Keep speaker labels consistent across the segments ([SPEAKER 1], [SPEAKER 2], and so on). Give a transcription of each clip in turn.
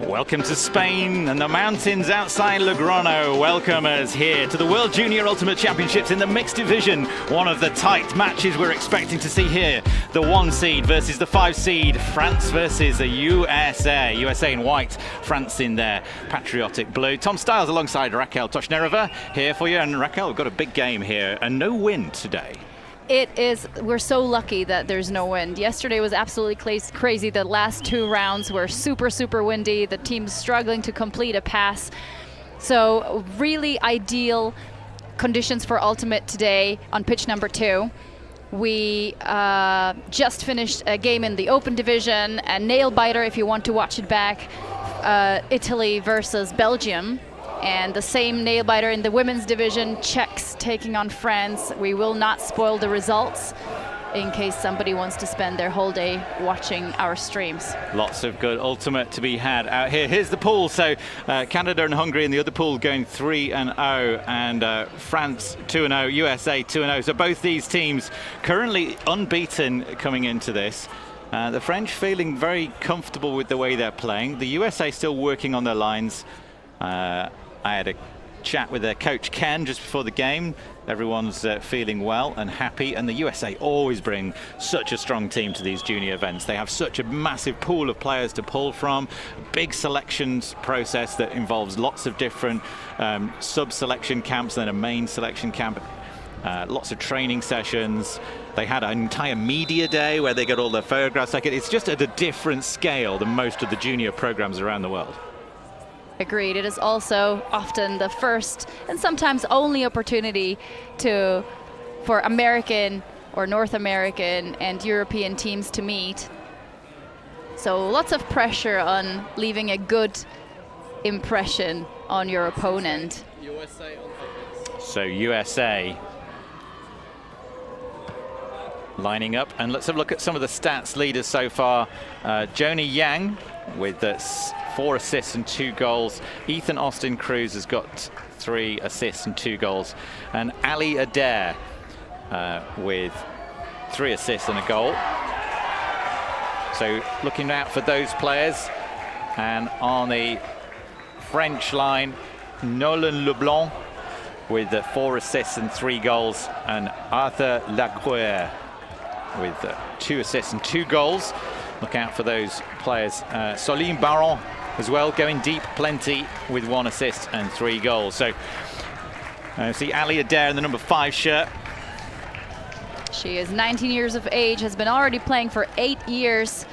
[SPEAKER 1] Welcome to Spain and the mountains outside Logroño. Welcome us here to the World Junior Ultimate Championships in the mixed division. One of the tight matches we're expecting to see here. The 1 seed versus the 5 seed. France versus the USA. USA in white, France in their patriotic blue. Tom Stiles alongside Raquel Toshnerova here for you. And Raquel, we've got a big game here and no wind today.
[SPEAKER 2] It is. We're so lucky that there's no wind. Yesterday was absolutely crazy. The last 2 rounds were super windy. The team's struggling to complete a pass. So really ideal conditions for Ultimate today on pitch number 2. We just finished a game in the open division, a nail biter if you want to watch it back, Italy versus Belgium. And the same nail biter in the women's division, Czechs taking on France. We will not spoil the results in case somebody wants to spend their whole day watching our streams.
[SPEAKER 1] Lots of good Ultimate to be had out here. Here's the pool. So Canada and Hungary in the other pool going 3-0, and France 2-0, USA 2-0. So both these teams currently unbeaten coming into this. The French feeling very comfortable with the way they're playing. The USA still working on their lines. I had a chat with their coach Ken just before the game. Everyone's feeling well and happy, and the USA always bring such a strong team to these junior events. They have such a massive pool of players to pull from, a big selections process that involves lots of different sub-selection camps, then a main selection camp, lots of training sessions. They had an entire media day where they got all their photographs. It's just at a different scale than most of the junior programs around the world.
[SPEAKER 2] Agreed. It is also often the first and sometimes only opportunity for American or North American and European teams to meet. So lots of pressure on leaving a good impression on your opponent.
[SPEAKER 1] So USA lining up, and let's have a look at some of the stats leaders so far. Joni Yang with 4 assists and 2 goals. Ethan Austin Cruz has got 3 assists and 2 goals. And Ali Adair with 3 assists and a goal. So looking out for those players. And on the French line, Nolan Leblanc with 4 assists and 3 goals. And Arthur Lacroix with 2 assists and 2 goals. Look out for those players. Soline Baron as well, going deep plenty with 1 assist and 3 goals. So see Ali Adair in the number 5 shirt.
[SPEAKER 2] She is 19 years of age, has been already playing for 8 years.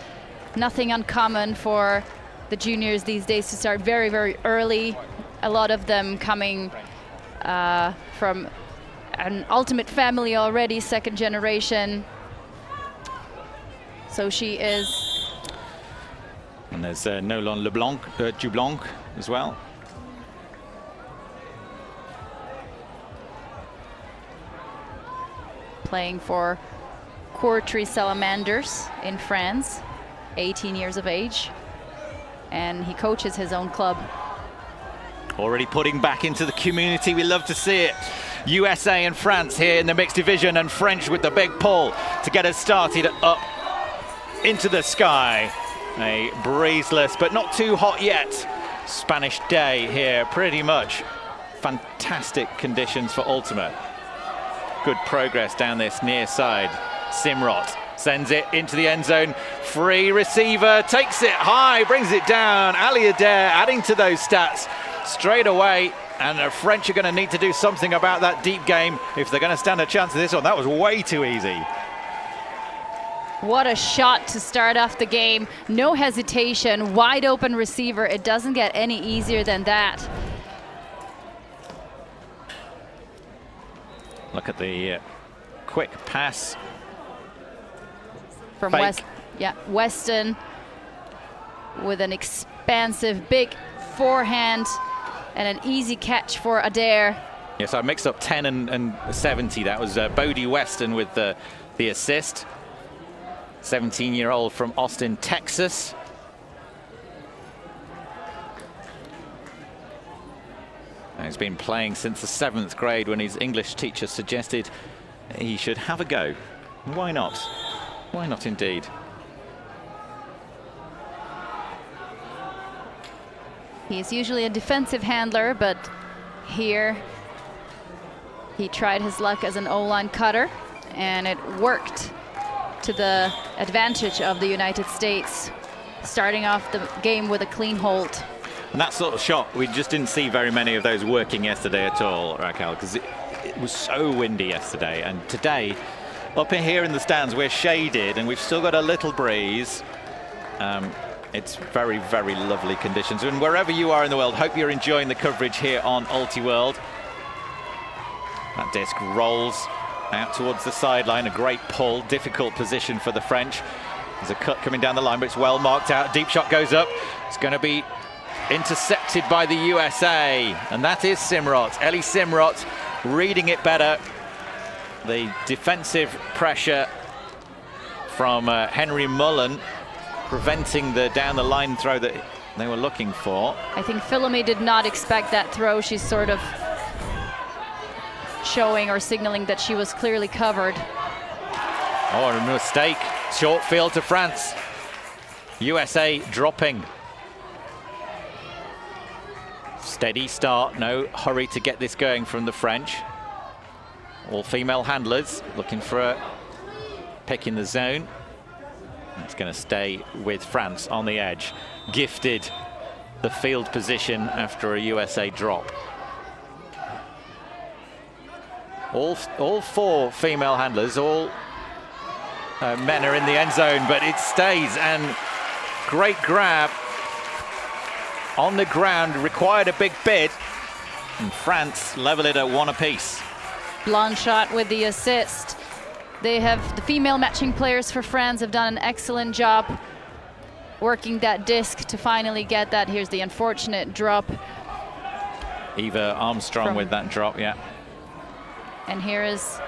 [SPEAKER 2] Nothing uncommon for the juniors these days to start very early. A lot of them coming from an Ultimate family already, 2nd generation. So she is.
[SPEAKER 1] And there's Nolan Leblanc, Dublanc as well.
[SPEAKER 2] Playing for Courtrai Salamanders in France, 18 years of age. And he coaches his own club.
[SPEAKER 1] Already putting back into the community. We love to see it. USA and France here in the mixed division, and French with the big pull to get us started up into the sky. A breezeless but not too hot yet Spanish day here. Pretty much fantastic conditions for Ultimate. Good progress down this near side. Simrot sends it into the end zone. Free receiver, takes it high, brings it down. Ali Adair adding to those stats straight away. And the French are going to need to do something about that deep game if they're going to stand a chance of this one. That was way too easy.
[SPEAKER 2] What a shot to start off the game. No hesitation, wide open receiver. It doesn't get any easier than that.
[SPEAKER 1] Look at the quick pass.
[SPEAKER 2] From Weston with an expansive big forehand and an easy catch for Adair.
[SPEAKER 1] Yes, I mixed up 10 and 70. That was Bodie Weston with the assist. 17-year-old from Austin, Texas. He's been playing since the 7th grade when his English teacher suggested he should have a go. Why not? Why not indeed?
[SPEAKER 2] He's usually a defensive handler, but here he tried his luck as an O-line cutter, and it worked to the advantage of the United States, starting off the game with a clean hold.
[SPEAKER 1] And that sort of shot, we just didn't see very many of those working yesterday at all, Raquel, because it was so windy yesterday. And today, up in here in the stands, we're shaded and we've still got a little breeze. It's very, very lovely conditions. And wherever you are in the world, hope you're enjoying the coverage here on Ultiworld. That disc rolls out towards the sideline, a great pull, difficult position for the French. There's a cut coming down the line, but it's well marked out. Deep shot goes up. It's going to be intercepted by the USA, and that is Simrot. Ellie Simrot reading it better. The defensive pressure from Henry Mullen preventing the down the line throw that they were looking for.
[SPEAKER 2] I think Philomé did not expect that throw. She's sort of showing or signaling that she was clearly covered.
[SPEAKER 1] Oh, a mistake. Short field to France. USA dropping. Steady start, no hurry to get this going from the French. All female handlers looking for a pick in the zone. It's going to stay with France on the edge. Gifted the field position after a USA drop. All four female handlers, all men are in the end zone, but it stays, and great grab on the ground, required a big bid, and France level it at 1 apiece.
[SPEAKER 2] Blanchot with the assist. The female matching players for France have done an excellent job working that disc to finally get that. Here's the unfortunate drop.
[SPEAKER 1] Eva Armstrong with that drop, yeah.
[SPEAKER 2] And here is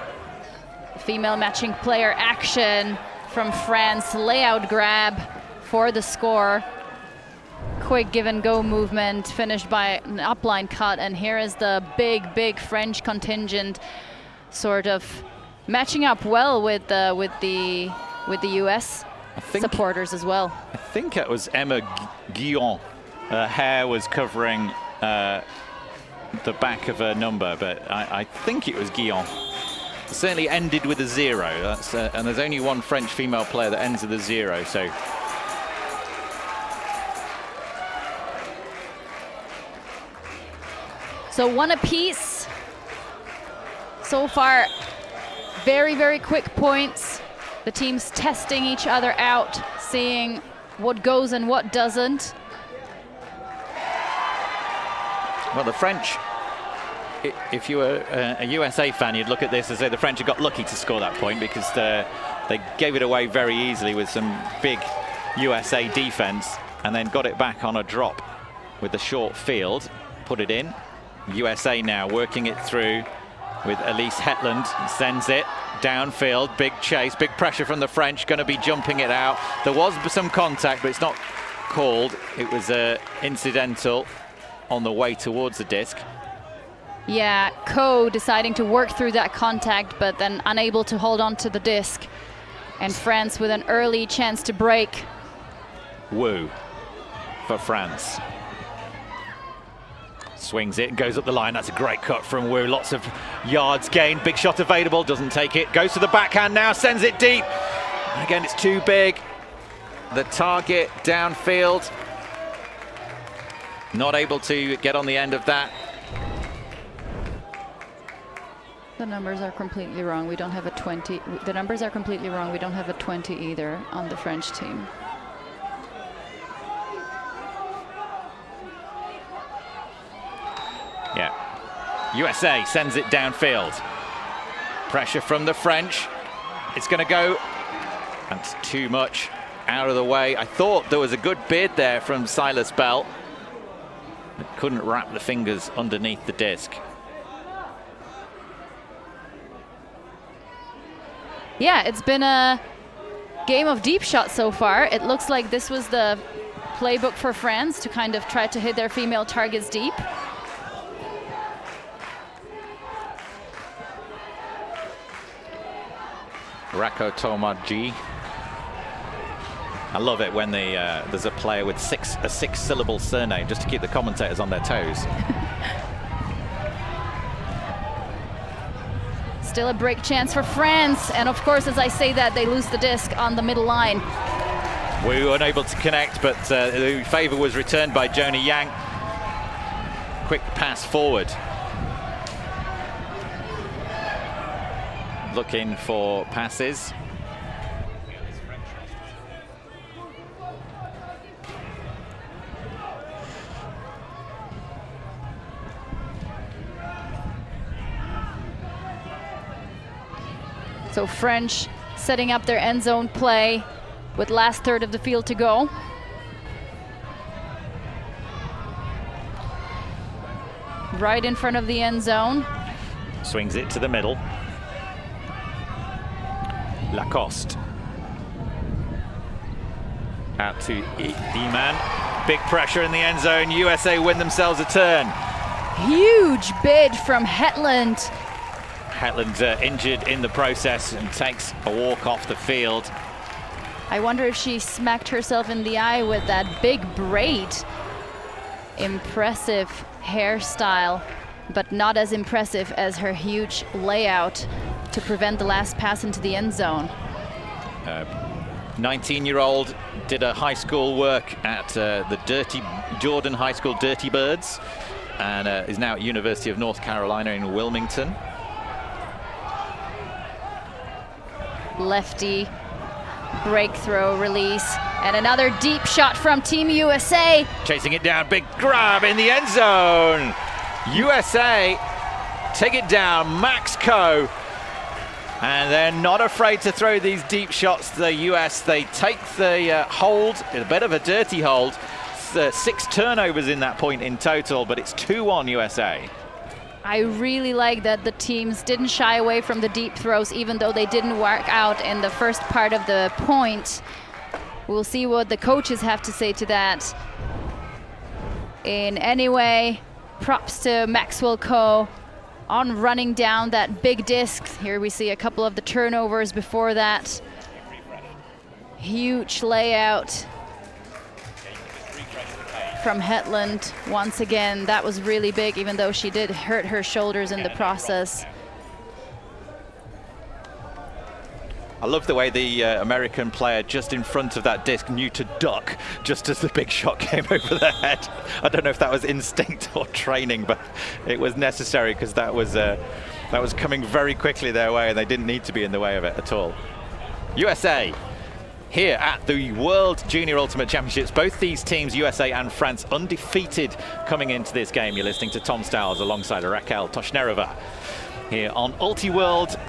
[SPEAKER 2] the female matching player action from France. Layout grab for the score. Quick give and go movement finished by an upline cut, and here is the big French contingent sort of matching up well with the US supporters as well.
[SPEAKER 1] I think it was Emma Guillon. Her hair was covering the back of her number, but I think it was Guillon. It certainly ended with a 0. That's and there's only one French female player that ends with a 0, so.
[SPEAKER 2] So 1 apiece. So far, very quick points. The teams testing each other out, seeing what goes and what doesn't.
[SPEAKER 1] Well, the French, if you were a USA fan, you'd look at this and say the French have got lucky to score that point, because they gave it away very easily with some big USA defense, and then got it back on a drop with the short field, put it in. USA now working it through with Elise Hetland, sends it downfield, big chase, big pressure from the French, going to be jumping it out. There was some contact, but it's not called. It was incidental on the way towards the disc.
[SPEAKER 2] Yeah, Ko deciding to work through that contact, but then unable to hold on to the disc. And France with an early chance to break.
[SPEAKER 1] Wu for France. Swings it and goes up the line. That's a great cut from Wu. Lots of yards gained. Big shot available. Doesn't take it. Goes to the backhand now. Sends it deep. And again, it's too big. The target downfield. Not able to get on the end of that.
[SPEAKER 2] The numbers are completely wrong. We don't have a 20. The numbers are completely wrong. We don't have a 20 either on the French team.
[SPEAKER 1] Yeah. USA sends it downfield. Pressure from the French. It's going to go. That's too much out of the way. I thought there was a good bid there from Silas Bell. It couldn't wrap the fingers underneath the disc.
[SPEAKER 2] Yeah, it's been a game of deep shots so far. It looks like this was the playbook for France to kind of try to hit their female targets deep.
[SPEAKER 1] Rako Tomaji. I love it when there's a player with a six-syllable surname, just to keep the commentators on their toes.
[SPEAKER 2] Still a break chance for France, and of course, as I say that, they lose the disc on the middle line.
[SPEAKER 1] We were unable to connect, but the favour was returned by Joni Yang. Quick pass forward. Looking for passes.
[SPEAKER 2] So French setting up their end zone play with last third of the field to go. Right in front of the end zone.
[SPEAKER 1] Swings it to the middle. Lacoste. Out to Iman. Big pressure in the end zone. USA win themselves a turn.
[SPEAKER 2] Huge bid from Hetland.
[SPEAKER 1] Hetland injured in the process and takes a walk off the field.
[SPEAKER 2] I wonder if she smacked herself in the eye with that big braid. Impressive hairstyle, but not as impressive as her huge layout to prevent the last pass into the end zone.
[SPEAKER 1] 19-year-old did a high school work at the Jordan High School Dirty Birds, and is now at University of North Carolina in Wilmington.
[SPEAKER 2] Lefty breakthrow release, and another deep shot from Team USA.
[SPEAKER 1] Chasing it down, big grab in the end zone. USA take it down, Max Coe. And they're not afraid to throw these deep shots to the US. They take the hold, a bit of a dirty hold. 6 turnovers in that point in total, but it's 2-1 USA.
[SPEAKER 2] I really like that the teams didn't shy away from the deep throws, even though they didn't work out in the first part of the point. We'll see what the coaches have to say to that. In any way, props to Maxwell Coe on running down that big disc. Here we see a couple of the turnovers before that. Huge layout from Hetland. Once again, that was really big, even though she did hurt her shoulders in the process.
[SPEAKER 1] I love the way the American player just in front of that disc knew to duck just as the big shot came over their head. I don't know if that was instinct or training, but it was necessary because that was coming very quickly their way and they didn't need to be in the way of it at all. USA here at the World Junior Ultimate Championships. Both these teams, USA and France, undefeated coming into this game. You're listening to Tom Stiles alongside Raquel Toshnerova here on Ultiworld,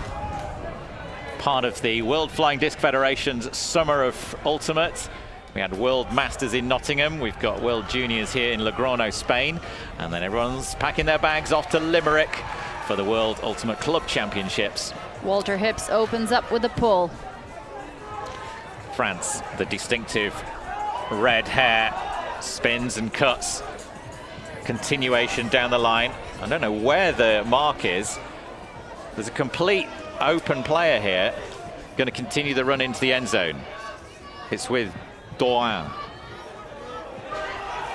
[SPEAKER 1] part of the World Flying Disc Federation's Summer of Ultimate. We had World Masters in Nottingham. We've got World Juniors here in Logroño, Spain. And then everyone's packing their bags off to Limerick for the World Ultimate Club Championships.
[SPEAKER 2] Walter Hips opens up with a pull.
[SPEAKER 1] France, the distinctive red hair, spins and cuts. Continuation down the line. I don't know where the mark is. There's a complete open player here. Going to continue the run into the end zone. It's with Doan.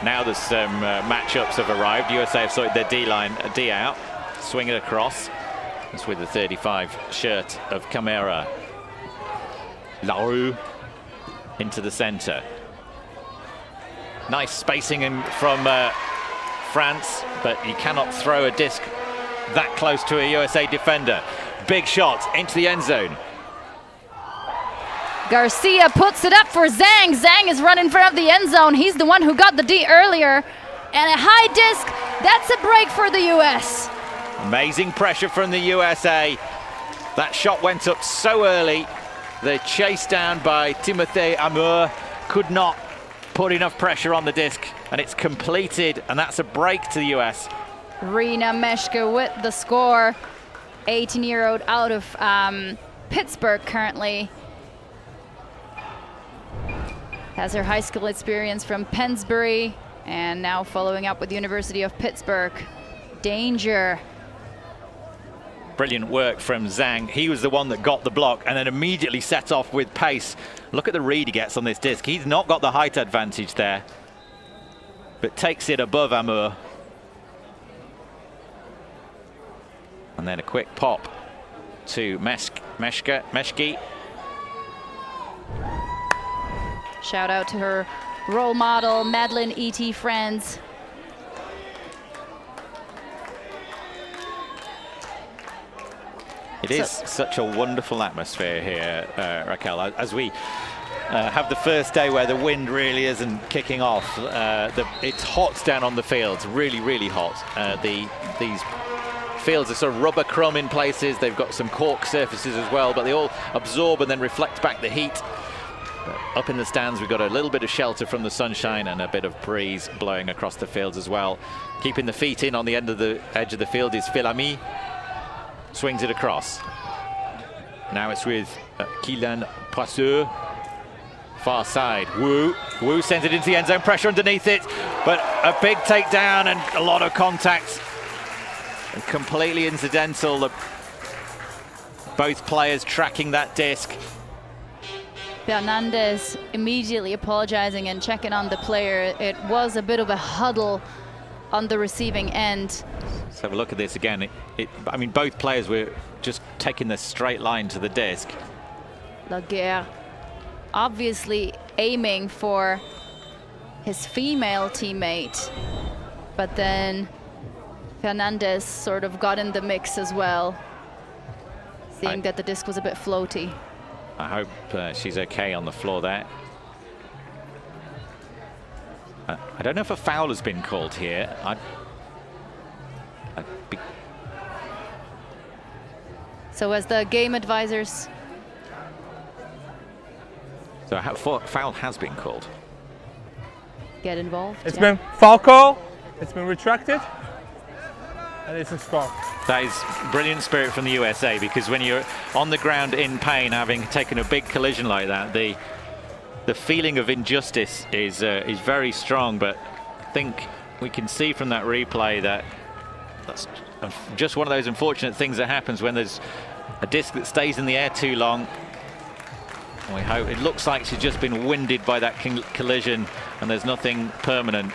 [SPEAKER 1] Now there's some matchups have arrived. USA have sorted their D out. Swing it across. It's with the 35 shirt of Camara. Larue into the center. Nice spacing from France, but you cannot throw a disc that close to a USA defender. Big shot into the end zone.
[SPEAKER 2] Garcia puts it up for Zhang. Zhang is running in front of the end zone. He's the one who got the D earlier. And a high disc, that's a break for the US.
[SPEAKER 1] Amazing pressure from the USA. That shot went up so early. The chase down by Timothée Amour could not put enough pressure on the disc, and it's completed, and that's a break to the US.
[SPEAKER 2] Rena Meshke with the score. 18-year-old out of Pittsburgh currently. Has her high school experience from Pennsbury and now following up with the University of Pittsburgh. Danger.
[SPEAKER 1] Brilliant work from Zhang. He was the one that got the block and then immediately set off with pace. Look at the read he gets on this disc. He's not got the height advantage there, but takes it above Amour. And then a quick pop to Meshki.
[SPEAKER 2] Shout out to her role model, Madeline E.T. Friends.
[SPEAKER 1] It is such a wonderful atmosphere here, Raquel, as we have the first day where the wind really isn't kicking off. It's hot down on the fields, really, really hot. These fields are sort of rubber crumb in places. They've got some cork surfaces as well, but they all absorb and then reflect back the heat. But up in the stands, we've got a little bit of shelter from the sunshine and a bit of breeze blowing across the fields as well. Keeping the feet in on the end of the edge of the field is Philami. Swings it across. Now it's with Kylian Brasseur. Far side. Wu sends it into the end zone. Pressure underneath it, but a big takedown and a lot of contact. And completely incidental. Both players tracking that disc.
[SPEAKER 2] Fernandez immediately apologizing and checking on the player. It was a bit of a huddle on the receiving end.
[SPEAKER 1] Let's have a look at this again. I mean, both players were just taking the straight line to the disc.
[SPEAKER 2] Laguerre obviously aiming for his female teammate, but then Fernandez sort of got in the mix as well, seeing that the disc was a bit floaty.
[SPEAKER 1] I hope she's okay on the floor there. I don't know if a foul has been called here.
[SPEAKER 2] So as the game advisors...
[SPEAKER 1] So a foul has been called.
[SPEAKER 2] Get involved.
[SPEAKER 3] It's been foul call. It's been retracted. And it's a score.
[SPEAKER 1] That is brilliant spirit from the USA, because when you're on the ground in pain, having taken a big collision like that, the feeling of injustice is very strong. But I think we can see from that replay that that's just one of those unfortunate things that happens when there's a disc that stays in the air too long. And we hope it looks like she's just been winded by that collision, and there's nothing permanent.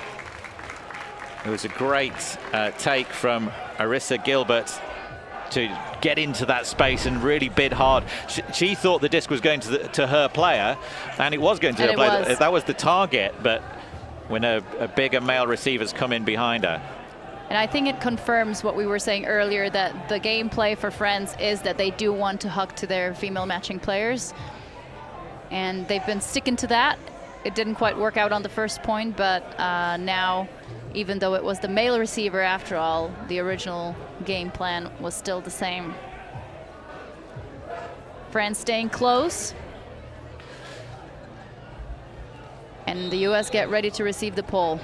[SPEAKER 1] It was a great take from Arissa Gilbert to get into that space and really bid hard. She thought the disc was going to her player, and it was going to her player. That was the target, but when a bigger male receiver's come in behind her.
[SPEAKER 2] And I think it confirms what we were saying earlier, that the gameplay for France is that they do want to hug to their female matching players. And they've been sticking to that. It didn't quite work out on the first point, but now, even though it was the male receiver after all, the original game plan was still the same. France staying close. And the US get ready to receive the pole.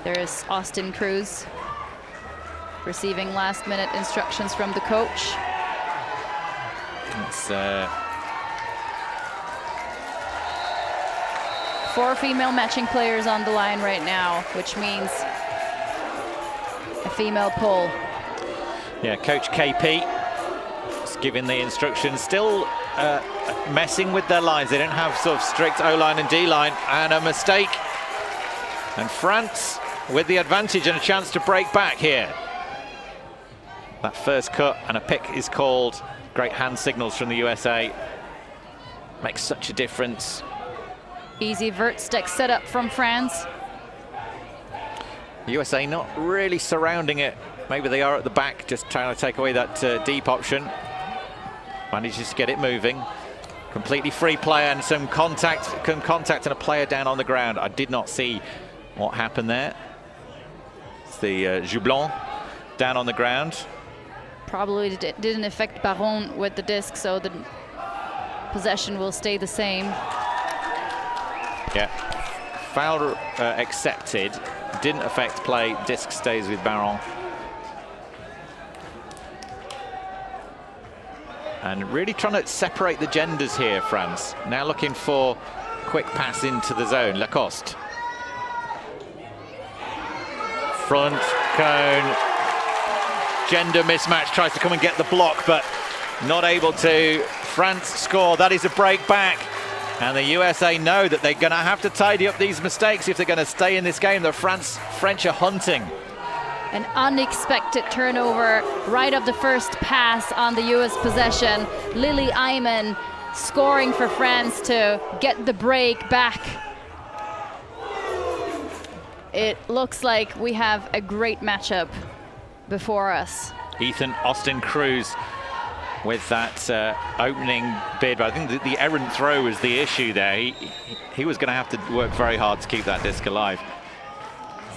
[SPEAKER 2] There's Austin Cruz receiving last-minute instructions from the coach.
[SPEAKER 1] It's
[SPEAKER 2] 4 female matching players on the line right now, which means a female pole.
[SPEAKER 1] Yeah, Coach KP is giving the instructions, still messing with their lines. They don't have sort of strict O-line and D-line, and a mistake. And France with the advantage and a chance to break back here. That first cut and a pick is called. Great hand signals from the USA. Makes such a difference.
[SPEAKER 2] Easy vert stick setup from France.
[SPEAKER 1] The USA not really surrounding it.Maybe they are at the back, just trying to take away that deep option. Manages to get it moving. Completely free play and some contact and a player down on the ground. I did not see what happened there. It's the Jublon down on the ground.
[SPEAKER 2] Probably didn't affect Baron with the disc, so the possession will stay the same.
[SPEAKER 1] Yeah, foul accepted. Didn't affect play. Disc stays with Baron. And really trying to separate the genders here, France. Now looking for quick pass into the zone. Lacoste. Front cone. gender mismatch, tries to come and get the block, but not able to. France score. That is a break back. And the USA know that they're going to have to tidy up these mistakes if they're going to stay in this game. The French are hunting.
[SPEAKER 2] An unexpected turnover right of the first pass on the US possession. Lily Ayman scoring for France to get the break back. It looks like we have a great matchup before us.
[SPEAKER 1] Ethan Austin Cruz with that opening bid, but I think the errant throw was the issue there. He was going to have to work very hard to keep that disc alive.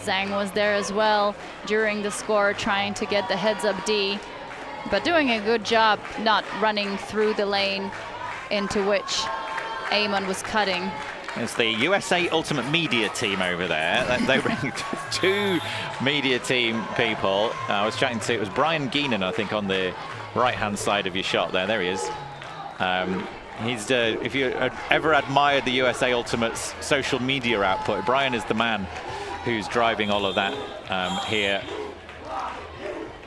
[SPEAKER 2] Zhang was there as well during the score, trying to get the heads-up D, but doing a good job not running through the lane into which Ayman was cutting.
[SPEAKER 1] It's the USA Ultimate Media team over there. They bring two media team people. I was chatting to, it was Brian Geenan, I think, on the right-hand side of your shot there. There he is. He's if you ever admired the USA Ultimate's social media output, Brian is the man who's driving all of that here.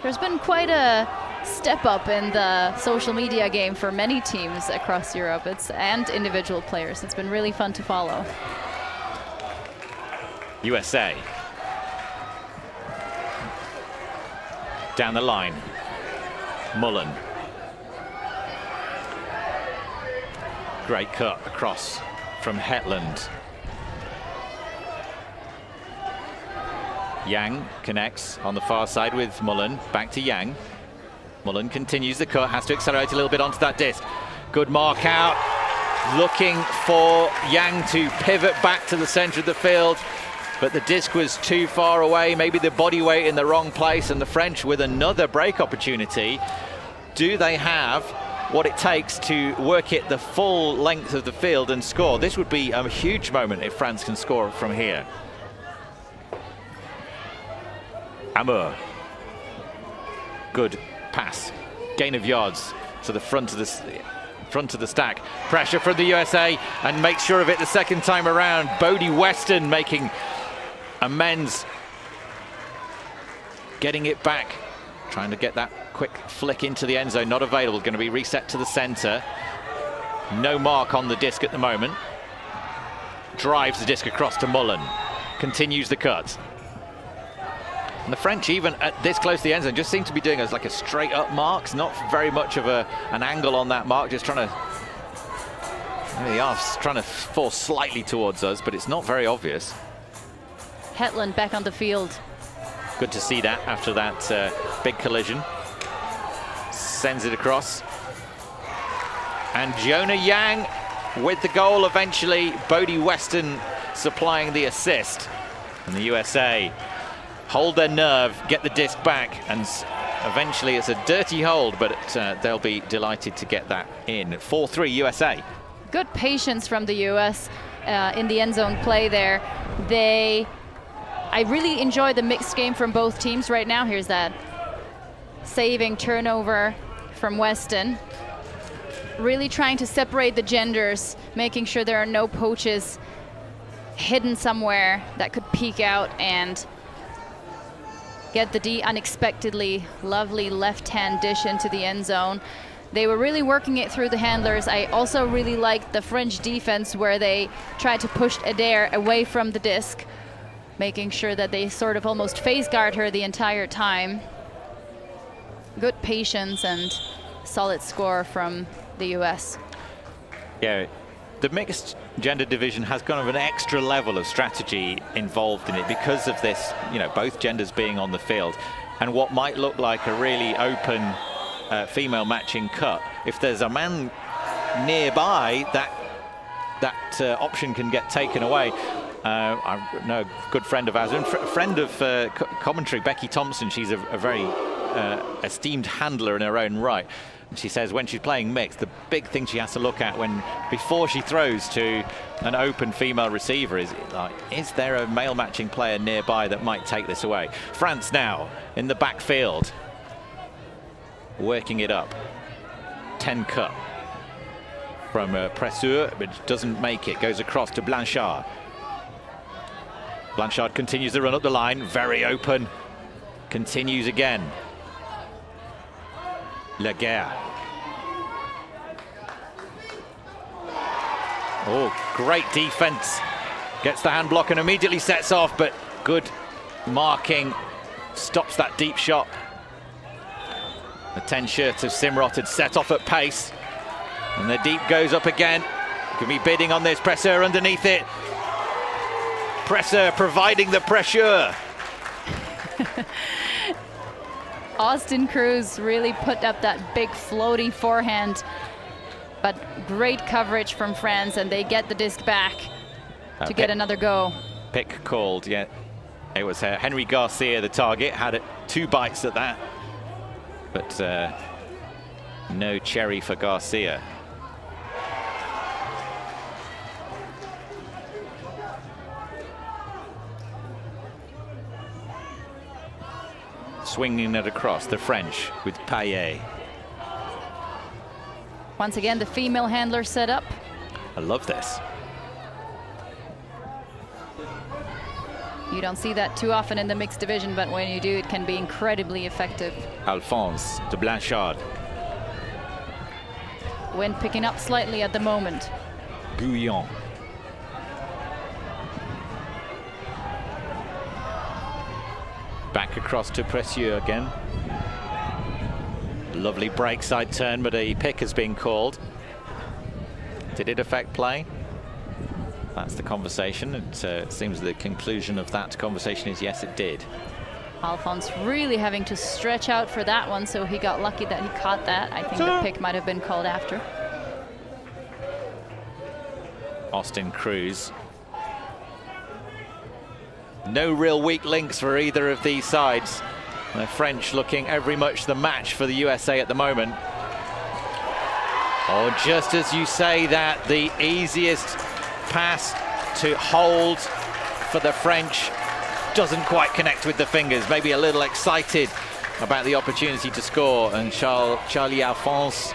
[SPEAKER 2] There's been quite a step up in the social media game for many teams across Europe and individual players. It's been really fun to follow.
[SPEAKER 1] USA. Down the line. Mullen. Great cut across from Hetland. Yang connects on the far side with Mullen. Back to Yang. Mullen continues the cut, has to accelerate a little bit onto that disc. Good mark out. Looking for Yang to pivot back to the center of the field, but the disc was too far away, maybe the body weight in the wrong place, and the French with another break opportunity. Do they have what it takes to work it the full length of the field and score? This would be a huge moment if France can score from here. Amour. Good pass. Gain of yards to the front of the stack. Pressure from the USA, and makes sure of it the second time around. Bodie Weston making amends. Getting it back. Trying to get that quick flick into the end zone. Not available. Going to be reset to the center. No mark on the disc at the moment. Drives the disc across to Mullen. Continues the cut. And the French, even at this close to the end zone, just seem to be doing as like a straight up marks, not very much of an angle on that mark, just trying to, they are trying to fall slightly towards us, but it's not very obvious.
[SPEAKER 2] Hetland back on the field.
[SPEAKER 1] Good to see that after that big collision. Sends it across. And Jonah Yang with the goal eventually. Bodie Weston supplying the assist. And the USA hold their nerve, get the disc back, and eventually it's a dirty hold, but they'll be delighted to get that in. 4-3 USA.
[SPEAKER 2] Good patience from the US in the end zone play there. I really enjoy the mixed game from both teams right now. Here's that saving turnover from Weston. Really trying to separate the genders, making sure there are no poaches hidden somewhere that could peek out and get the D unexpectedly. Lovely left-hand dish into the end zone. They were really working it through the handlers. I also really liked the French defense where they tried to push Adair away from the disc, making sure that they sort of almost phase guard her the entire time. Good patience and solid score from the US.
[SPEAKER 1] Yeah, the mixed gender division has kind of an extra level of strategy involved in it because of this, you know, both genders being on the field. And what might look like a really open female matching cut, if there's a man nearby, that option can get taken away. I know a good friend of ours, and friend of commentary, Becky Thompson. She's a very esteemed handler in her own right. And she says when she's playing mixed, the big thing she has to look at before she throws to an open female receiver is like, is there a male matching player nearby that might take this away? France now in the backfield, working it up. 10 cut from Pressure, but doesn't make it. Goes across to Blanchard. Blanchard continues the run up the line, very open. Continues again. Laguerre. Oh, great defense. Gets the hand block and immediately sets off, but good marking. Stops that deep shot. The 10 shirt of Simrot had set off at pace. And the deep goes up again. Could be bidding on this. Presser underneath it. Presser providing the pressure.
[SPEAKER 2] Austin Cruz really put up that big floaty forehand, but great coverage from France, and they get the disc back to get another go.
[SPEAKER 1] Pick called, yeah. It was Henry Garcia, the target, had 2 bites at that, but no cherry for Garcia. Swinging it across, the French with Payet.
[SPEAKER 2] Once again, the female handler set up.
[SPEAKER 1] I love this.
[SPEAKER 2] You don't see that too often in the mixed division, but when you do, it can be incredibly effective.
[SPEAKER 1] Alphonse de Blanchard.
[SPEAKER 2] Wind picking up slightly at the moment.
[SPEAKER 1] Guyon. Back across to Precieux again. Lovely break side turn, but a pick has been called. Did it affect play? That's the conversation. It seems the conclusion of that conversation is yes, it did.
[SPEAKER 2] Alphonse really having to stretch out for that one, so he got lucky that he caught that. I think the pick might have been called after.
[SPEAKER 1] Austin Cruz. No real weak links for either of these sides. The French looking every much the match for the USA at the moment. Oh, just as you say that, the easiest pass to hold for the French doesn't quite connect with the fingers. Maybe a little excited about the opportunity to score, and Charlie Alphonse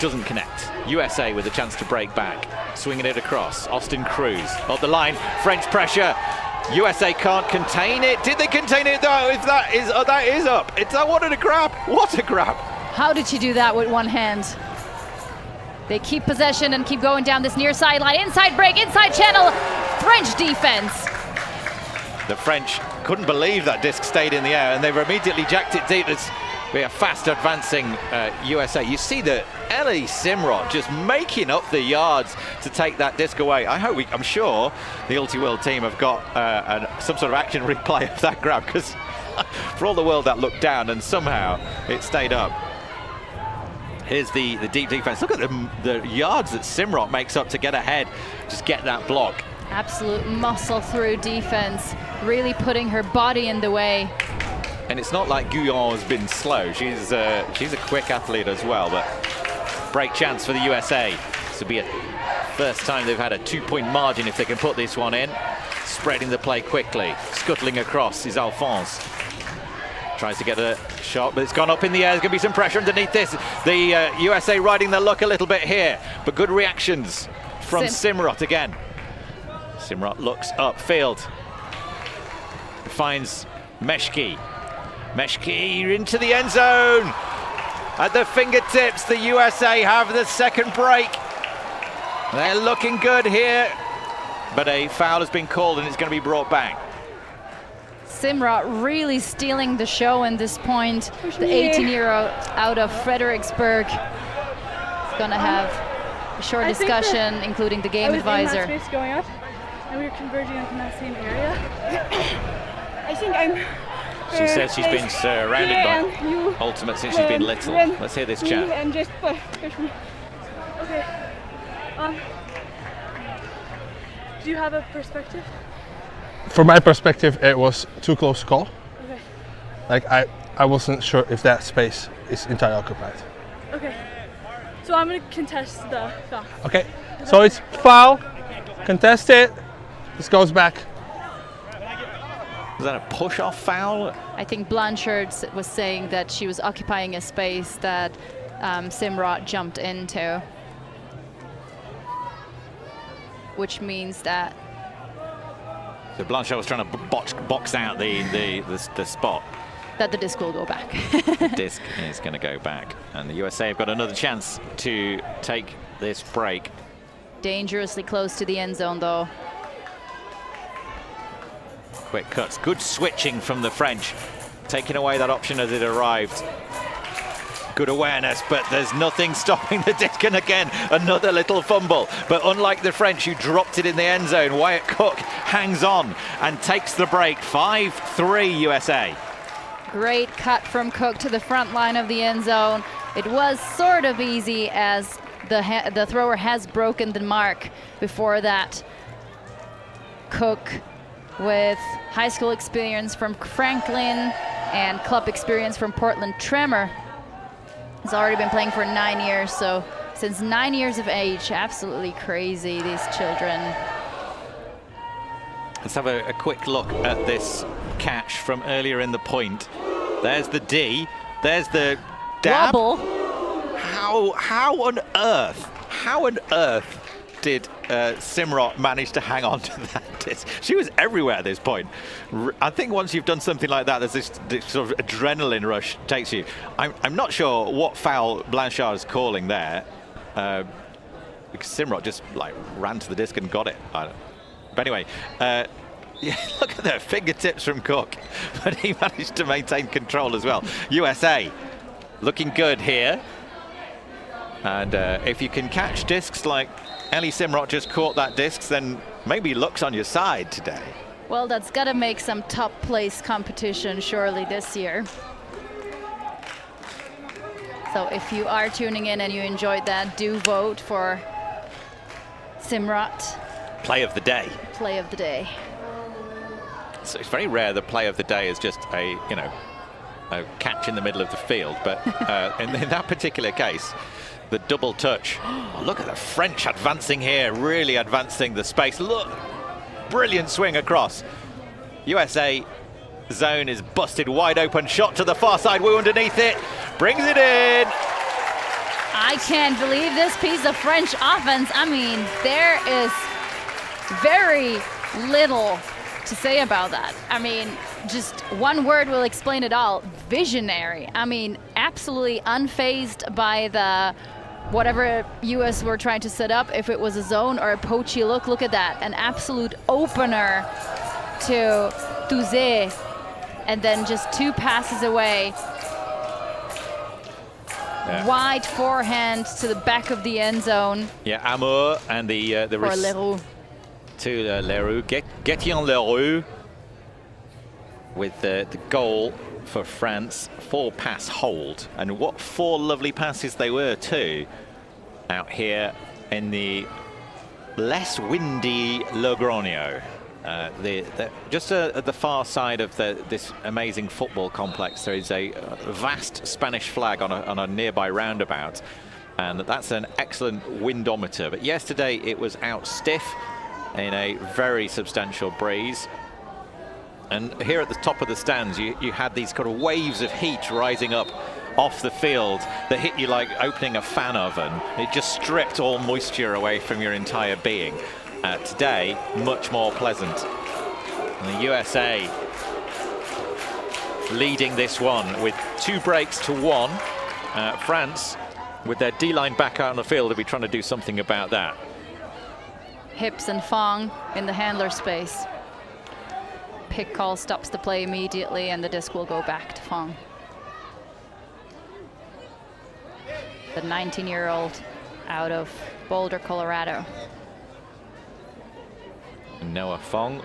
[SPEAKER 1] doesn't connect. USA with a chance to break back. Swinging it across. Austin Cruz up the line. French pressure. USA can't contain it. Did they contain it though? If that is up. What a grab. What a grab.
[SPEAKER 2] How did she do that with one hand? They keep possession and keep going down this near sideline. Inside break, inside channel. French defense.
[SPEAKER 1] The French couldn't believe that disc stayed in the air, and they've immediately jacked it deep. We are fast advancing USA. You see that Ellie Simrot just making up the yards to take that disc away. I'm sure the Ultiworld team have got some sort of action replay of that grab, because for all the world that looked down and somehow it stayed up. Here's the deep defense. Look at the yards that Simrot makes up to get ahead, just get that block.
[SPEAKER 2] Absolute muscle through defense, really putting her body in the way.
[SPEAKER 1] And it's not like Guyon has been slow. She's a quick athlete as well, but break chance for the USA. This will be a first time they've had a 2-point margin if they can put this one in. Spreading the play quickly. Scuttling across is Alphonse. Tries to get a shot, but it's gone up in the air. There's going to be some pressure underneath this. The USA riding their luck a little bit here, but good reactions from Simrot again. Simrot looks upfield. Finds Meshki. Meshki into the end zone. At the fingertips, the USA have the second break. They're looking good here, but a foul has been called and it's going to be brought back.
[SPEAKER 2] Simrot really stealing the show in this point. The 18-year-old out of Fredericksburg is going to have a short discussion, including the game advisor.
[SPEAKER 4] In that space going up, and we were converging in that same area. I think I'm...
[SPEAKER 1] She says she's been surrounded by Ultimate since she's been little. Let's hear this chat.
[SPEAKER 4] And just push me. Okay. Do you have a perspective?
[SPEAKER 3] From my perspective, it was too close call.
[SPEAKER 4] Okay.
[SPEAKER 3] Like I wasn't sure if that space is entirely occupied.
[SPEAKER 4] Okay. So I'm gonna contest the foul.
[SPEAKER 3] Okay. So it's foul. Contest it. This goes back.
[SPEAKER 1] Was that a push-off foul?
[SPEAKER 2] I think Blanchard was saying that she was occupying a space that Simrot jumped into, which means that...
[SPEAKER 1] So Blanchard was trying to box out the spot.
[SPEAKER 2] that the disc will go back.
[SPEAKER 1] The disc is going to go back. And the USA have got another chance to take this break.
[SPEAKER 2] Dangerously close to the end zone, though.
[SPEAKER 1] Quick cuts. Good switching from the French. Taking away that option as it arrived. Good awareness, but there's nothing stopping the disc. And again, another little fumble. But unlike the French, who dropped it in the end zone, Wyatt Cook hangs on and takes the break. 5-3 USA.
[SPEAKER 2] Great cut from Cook to the front line of the end zone. It was sort of easy as the thrower has broken the mark before that. Cook, with high school experience from Franklin and club experience from Portland Tremor, has already been playing for 9 years, so since 9 years of age. Absolutely crazy, these children.
[SPEAKER 1] Let's have a quick look at this catch from earlier in the point. There's the D, there's the dab.
[SPEAKER 2] Wobble.
[SPEAKER 1] How on earth did Simrot manage to hang on to that disc? She was everywhere at this point. I think once you've done something like that, there's this sort of adrenaline rush takes you. I'm not sure what foul Blanchard is calling there, because Simrot just like ran to the disc and got it. But anyway, yeah, look at the fingertips from Cook, but he managed to maintain control as well. USA looking good here. And if you can catch discs like Ellie Simrot just caught that disc, then maybe luck's on your side today.
[SPEAKER 2] Well, that's got to make some top place competition surely this year. So if you are tuning in and you enjoyed that, do vote for Simrot.
[SPEAKER 1] Play of the day.
[SPEAKER 2] Play of the day.
[SPEAKER 1] So it's very rare the play of the day is just a catch in the middle of the field, but in that particular case, the double touch. Oh, look at the French advancing here, really advancing the space. Look, brilliant swing across. USA zone is busted wide open, shot to the far side, Wu underneath it, brings it in.
[SPEAKER 2] I can't believe this piece of French offense. I mean, there is very little to say about that. I mean, just one word will explain it all. Visionary. I mean, absolutely unfazed by the whatever US were trying to set up, if it was a zone or a poachy look. Look at that, an absolute opener to Touzé, and then just 2 passes away. Yeah. Wide forehand to the back of the end zone.
[SPEAKER 1] Yeah, Amour and the
[SPEAKER 2] for Leroux.
[SPEAKER 1] To Leroux, Gétien Leroux with the goal for France. 4-pass hold, and what 4 lovely passes they were too, out here in the less windy Logroño. Just at the far side of this amazing football complex, there is a vast Spanish flag on a nearby roundabout, and that's an excellent windometer. But yesterday it was out stiff in a very substantial breeze. And here at the top of the stands, you had these kind of waves of heat rising up off the field that hit you like opening a fan oven. It just stripped all moisture away from your entire being. Today, much more pleasant. And the USA leading this one with 2 breaks to 1. France, with their D-line back out on the field, will be trying to do something about that.
[SPEAKER 2] Hips and Fong in the handler space. Pick call stops the play immediately, and the disc will go back to Fong. The 19-year-old out of Boulder, Colorado.
[SPEAKER 1] Noah Fong.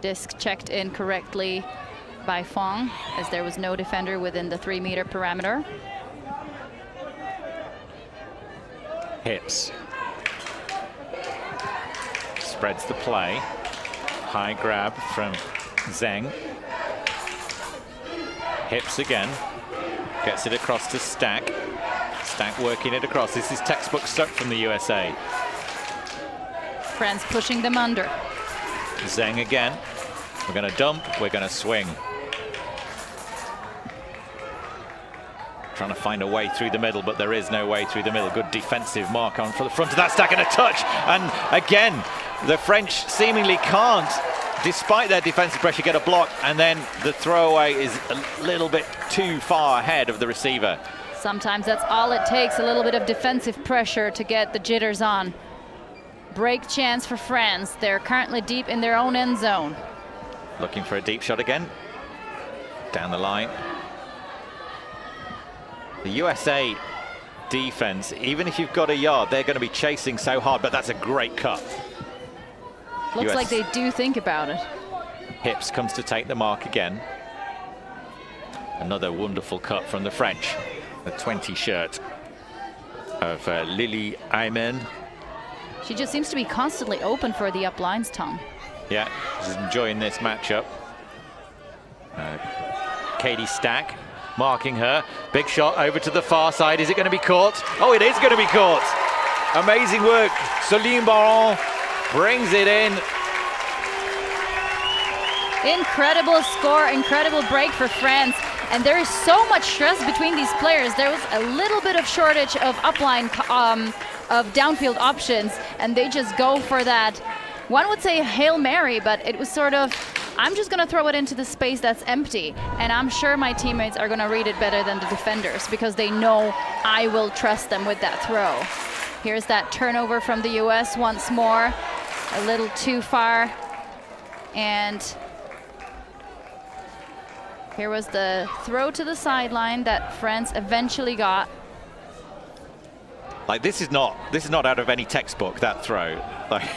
[SPEAKER 2] Disc checked incorrectly by Fong, as there was no defender within the 3-meter parameter.
[SPEAKER 1] Hips. Spreads the play. High grab from Zheng. Hips again. Gets it across to Stack. Stack working it across. This is textbook stuff from the USA.
[SPEAKER 2] France pushing them under.
[SPEAKER 1] Zheng again. We're going to dump. We're going to swing. Trying to find a way through the middle, but there is no way through the middle. Good defensive mark on for the front of that stack and a touch. And again, the French seemingly can't, despite their defensive pressure, get a block. And then the throwaway is a little bit too far ahead of the receiver.
[SPEAKER 2] Sometimes that's all it takes, a little bit of defensive pressure to get the jitters on. Break chance for France. They're currently deep in their own end zone.
[SPEAKER 1] Looking for a deep shot again. Down the line. The USA defense, even if you've got a yard, they're going to be chasing so hard, but that's a great cut.
[SPEAKER 2] Looks like they do think about it.
[SPEAKER 1] Hips comes to take the mark again. Another wonderful cut from the French. The 20 shirt of Lily Ayman.
[SPEAKER 2] She just seems to be constantly open for the up lines, Tom.
[SPEAKER 1] Yeah, she's enjoying this matchup. Katie Stack marking her. Big shot over to the far side. Is it going to be caught? Oh, it is going to be caught. Amazing work. Soline Baron brings it in.
[SPEAKER 2] Incredible score, incredible break for France. And there is so much stress between these players. There was a little bit of shortage of upline, of downfield options, and they just go for that. One would say Hail Mary, but it was sort of, I'm just gonna throw it into the space that's empty. And I'm sure my teammates are gonna read it better than the defenders because they know I will trust them with that throw. Here's that turnover from the US once more. A little too far. And here was the throw to the sideline that France eventually got.
[SPEAKER 1] Like this is not out of any textbook, that throw. Like,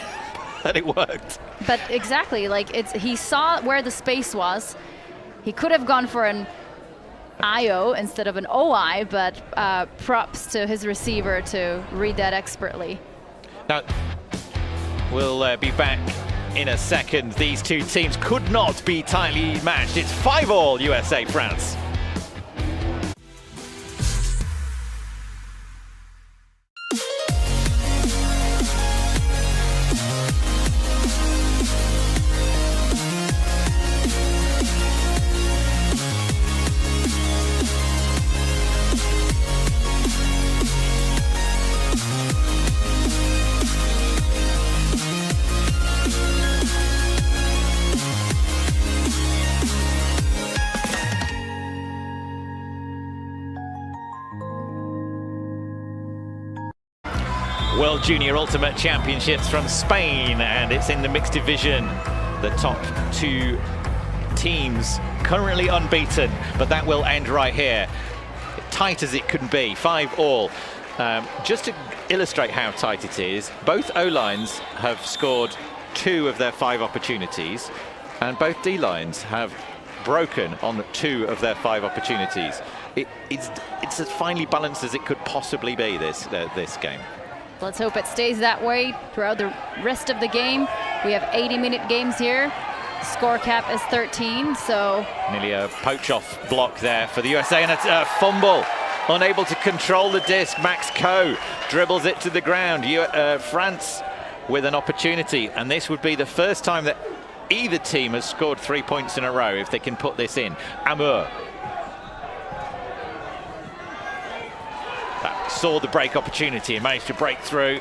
[SPEAKER 1] and it worked.
[SPEAKER 2] But exactly, like he saw where the space was. He could have gone for an IO instead of an OI, but props to his receiver to read that expertly.
[SPEAKER 1] Now, we'll be back in a second. These two teams could not be tightly matched. It's 5-all USA France. World Junior Ultimate Championships from Spain, and it's in the mixed division. The top two teams currently unbeaten, but that will end right here. Tight as it can be, 5-all. Just to illustrate how tight it is, both O-lines have scored 2 of their 5 opportunities, and both D-lines have broken on 2 of their 5 opportunities. It's as finely balanced as it could possibly be, this game.
[SPEAKER 2] Let's hope it stays that way throughout the rest of the game. We have 80-minute games here. Score cap is 13, so...
[SPEAKER 1] Nearly a poach-off block there for the USA, and it's a fumble. Unable to control the disc, Max Coe dribbles it to the ground. France with an opportunity, and this would be the first time that either team has scored 3 points in a row if they can put this in. Amour. Saw the break opportunity and managed to break through.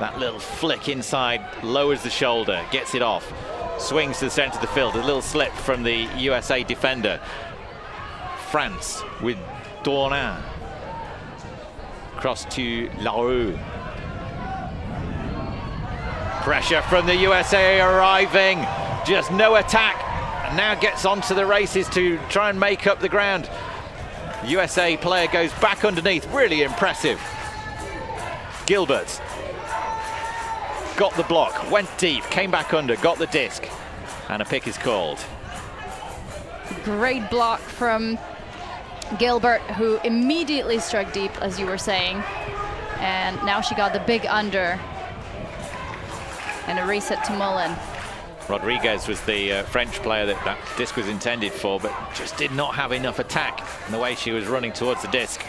[SPEAKER 1] That little flick inside, lowers the shoulder, gets it off, swings to the center of the field. A little slip from the USA defender. France with Dorin. Cross to Larue. Pressure from the USA arriving. Just no attack. And now gets onto the races to try and make up the ground. USA player goes back underneath, really impressive. Gilbert got the block, went deep, came back under, got the disc, and a pick is called.
[SPEAKER 2] Great block from Gilbert, who immediately struck deep, as you were saying, and now she got the big under and a reset to Mullen.
[SPEAKER 1] Rodriguez was the French player that disc was intended for, but just did not have enough attack in the way she was running towards the disc.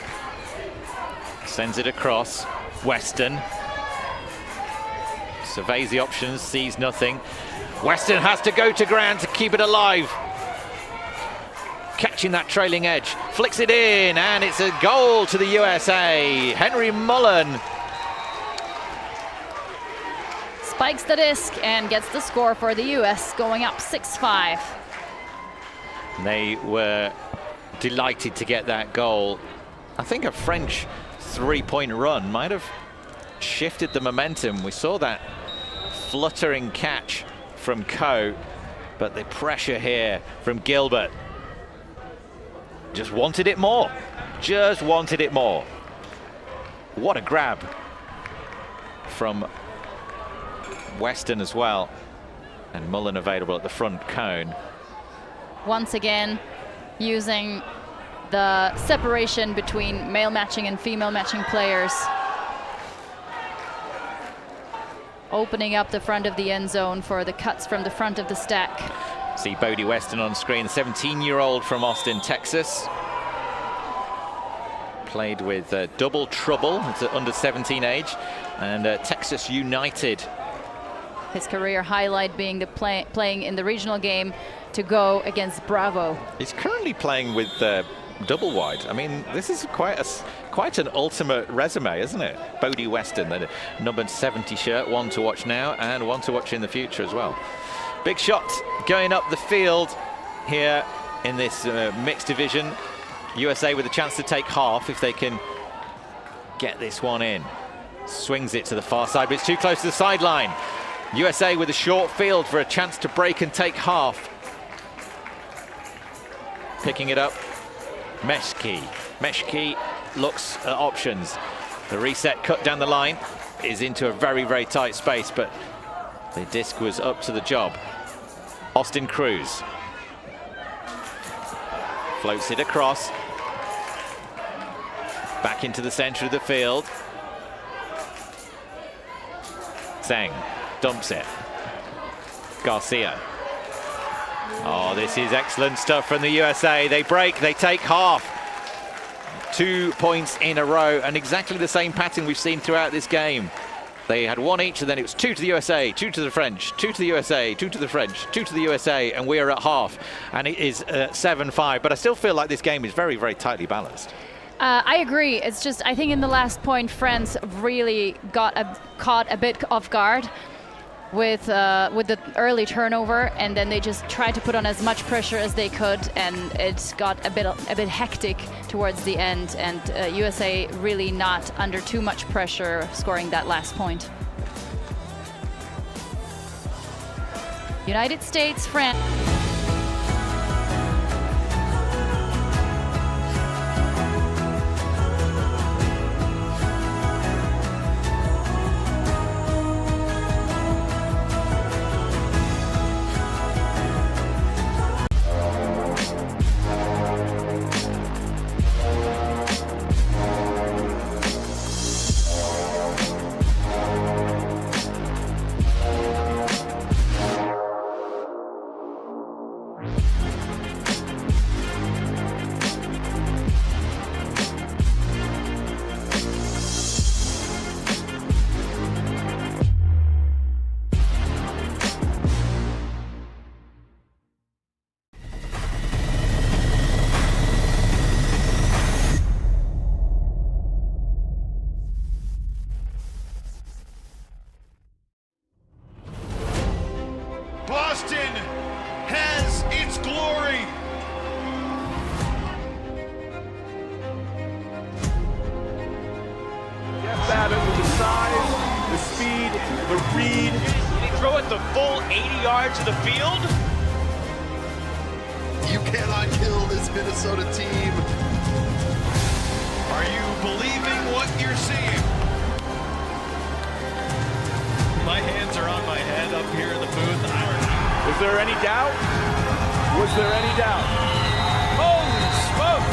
[SPEAKER 1] Sends it across. Weston surveys the options, sees nothing. Weston has to go to ground to keep it alive. matching that trailing edge. Flicks it in, and it's a goal to the USA. Henry Mullen
[SPEAKER 2] spikes the disc and gets the score for the US, going up 6-5.
[SPEAKER 1] They were delighted to get that goal. I think a French three-point run might have shifted the momentum. We saw that fluttering catch from Coe, but the pressure here from Gilbert. Just wanted it more. Just wanted it more. What a grab from Weston as well. And Mullen available at the front cone.
[SPEAKER 2] Once again, using the separation between male matching and female matching players. Opening up the front of the end zone for the cuts from the front of the stack.
[SPEAKER 1] See Bodie Weston on screen, 17-year-old from Austin, Texas. Played with Double Trouble at under 17 age, and Texas United.
[SPEAKER 2] His career highlight being the playing in the regional game to go against Bravo.
[SPEAKER 1] He's currently playing with double wide. I mean, this is quite an ultimate resume, isn't it? Bodie Weston, the numbered 70 shirt, one to watch now and one to watch in the future as well. Big shot going up the field here in this mixed division. USA with a chance to take half if they can get this one in. Swings it to the far side, but it's too close to the sideline. USA with a short field for a chance to break and take half. Picking it up, Meshki. Meshki looks at options. The reset cut down the line is into a very, very tight space, but the disc was up to the job. Austin Cruz floats it across. Back into the center of the field. Zhang dumps it. Garcia. Oh, this is excellent stuff from the USA. They break, they take half. 2 points in a row, and exactly the same pattern we've seen throughout this game. They had one each, and then it was 2 to the USA, 2 to the French, 2 to the USA, 2 to the French, 2 to the USA, and we are at half, and it is 7-5. But I still feel like this game is very, very tightly balanced.
[SPEAKER 2] I agree. It's just, I think in the last point, France really got caught a bit off guard with the early turnover, and then they just tried to put on as much pressure as they could, and it got a bit hectic towards the end, and USA really not under too much pressure scoring that last point. United States, France.
[SPEAKER 5] Boston has its glory.
[SPEAKER 6] Jeff Babbitt with the size, the speed, the read.
[SPEAKER 5] Did he throw it the full 80 yards of the field?
[SPEAKER 7] You cannot kill this Minnesota team.
[SPEAKER 5] Are you believing what you're seeing? My hands are on my head up here in the booth.
[SPEAKER 6] Was there any doubt? Was there any doubt?
[SPEAKER 5] Holy smoke!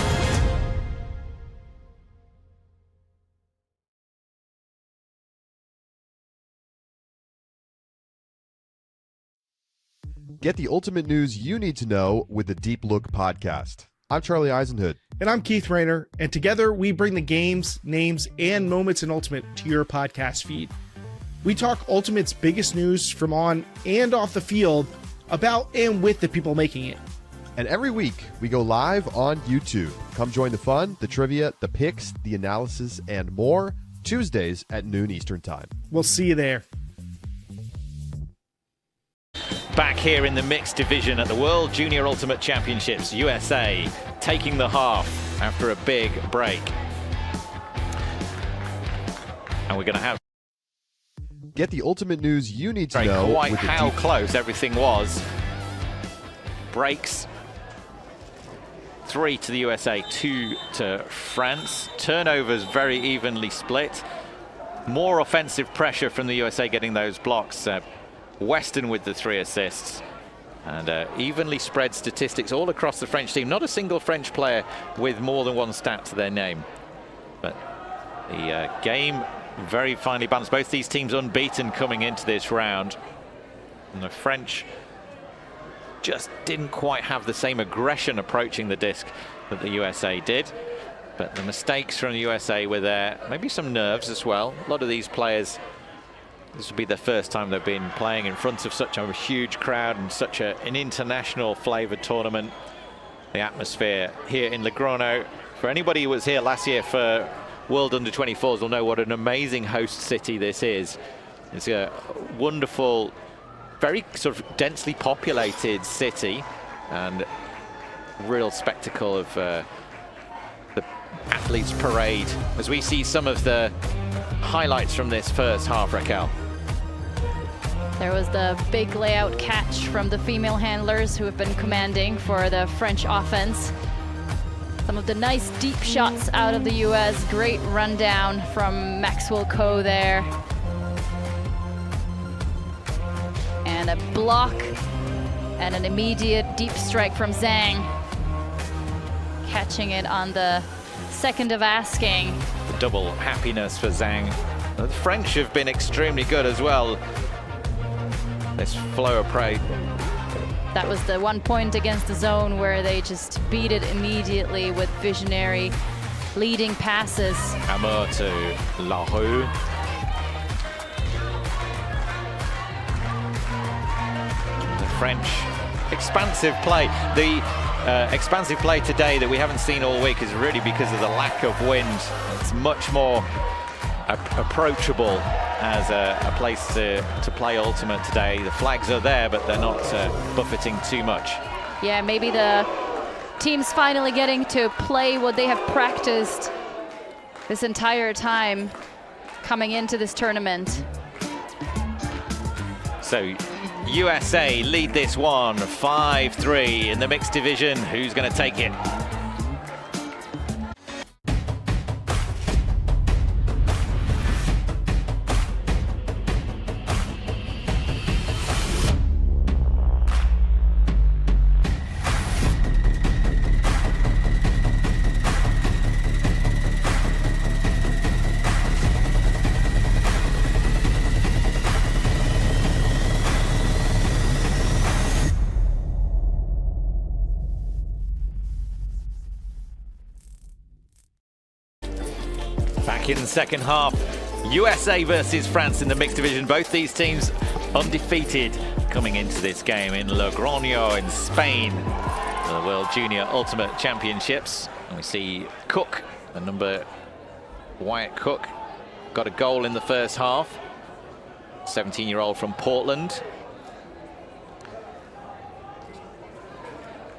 [SPEAKER 8] Get the ultimate news you need to know with the Deep Look podcast. I'm Charlie Eisenhood.
[SPEAKER 9] And I'm Keith Rayner, and together we bring the games, names, and moments in Ultimate to your podcast feed. We talk Ultimate's biggest news from on and off the field about and with the people making it.
[SPEAKER 8] And every week, we go live on YouTube. Come join the fun, the trivia, the picks, the analysis, and more, Tuesdays at noon Eastern Time.
[SPEAKER 9] We'll see you there.
[SPEAKER 1] Back here in the mixed division at the World Junior Ultimate Championships, USA taking the half after a big break. And we're going to have
[SPEAKER 8] Get the ultimate news you need to know.
[SPEAKER 1] Quite
[SPEAKER 8] with the
[SPEAKER 1] how
[SPEAKER 8] deep
[SPEAKER 1] close everything was. Breaks. 3 to the USA, 2 to France. Turnovers very evenly split. More offensive pressure from the USA getting those blocks. Weston with the 3 assists. And evenly spread statistics all across the French team. Not a single French player with more than 1 stat to their name. But the game very finely balanced. Both these teams unbeaten coming into this round. And the French just didn't quite have the same aggression approaching the disc that the USA did. But the mistakes from the USA were there. Maybe some nerves as well. A lot of these players, this will be the first time they've been playing in front of such a huge crowd and such an international flavored tournament. The atmosphere here in Logroño, for anybody who was here last year for World Under-24s will know what an amazing host city this is. It's a wonderful, very sort of densely populated city and real spectacle of the athletes parade as we see some of the highlights from this first half, Raquel.
[SPEAKER 2] There was the big layout catch from the female handlers who have been commanding for the French offense. Some of the nice deep shots out of the US. Great rundown from Maxwell Coe there. And a block and an immediate deep strike from Zhang. Catching it on the second of asking.
[SPEAKER 1] The double happiness for Zhang. The French have been extremely good as well. This flow of prey.
[SPEAKER 2] That was the 1 point against the zone where they just beat it immediately with visionary leading passes.
[SPEAKER 1] Hammer to La Rue. The French expansive play. The expansive play today that we haven't seen all week is really because of the lack of wind. It's much more approachable as a place to play Ultimate today. The flags are there, but they're not buffeting too much.
[SPEAKER 2] Yeah, maybe the team's finally getting to play what they have practiced this entire time coming into this tournament.
[SPEAKER 1] So USA lead this one 5-3 in the mixed division. Who's going to take it? Back in the second half, USA versus France in the mixed division. Both these teams undefeated coming into this game in Logroño in Spain, the World Junior Ultimate Championships. And we see Cook, the number Wyatt Cook, got a goal in the first half. 17-year-old from Portland.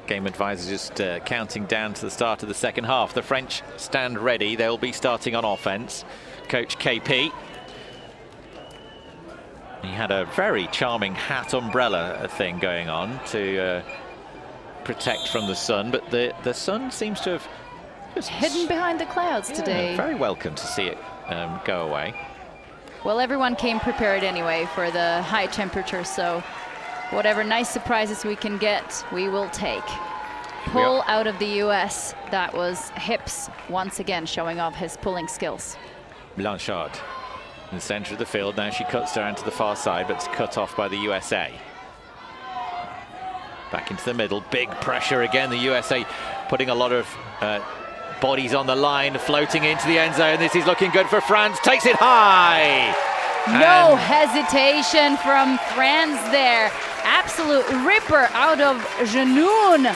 [SPEAKER 1] Game advisor just counting down to the start of the second half. The French stand ready. They'll be starting on offense. Coach KP. He had a very charming hat umbrella thing going on to protect from the sun, but the sun seems to have just
[SPEAKER 2] hidden behind the clouds today.
[SPEAKER 1] Very welcome to see it go away.
[SPEAKER 2] Well, everyone came prepared anyway for the high temperatures, so whatever nice surprises we can get, we will take. Pull out of the US. That was Hips once again showing off his pulling skills.
[SPEAKER 1] Blanchard in the center of the field. Now she cuts down to the far side, but it's cut off by the USA. Back into the middle. Big pressure again. The USA putting a lot of bodies on the line, floating into the end zone. This is looking good for France. Takes it high.
[SPEAKER 2] No hesitation from France there. Absolute ripper out of Genoun.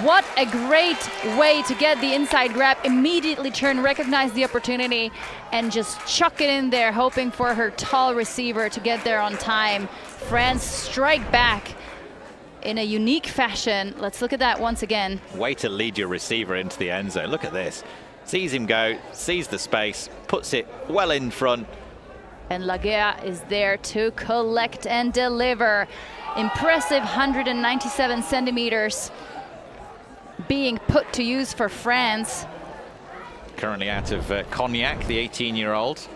[SPEAKER 2] What a great way to get the inside grab, immediately turn, recognize the opportunity, and just chuck it in there, hoping for her tall receiver to get there on time. France strike back in a unique fashion. Let's look at that once again.
[SPEAKER 1] Way to lead your receiver into the end zone. Look at this. Sees him go, sees the space, puts it well in front.
[SPEAKER 2] And Laguerre is there to collect and deliver. Impressive 197 centimeters being put to use for France.
[SPEAKER 1] Currently out of Cognac, the 18-year-old.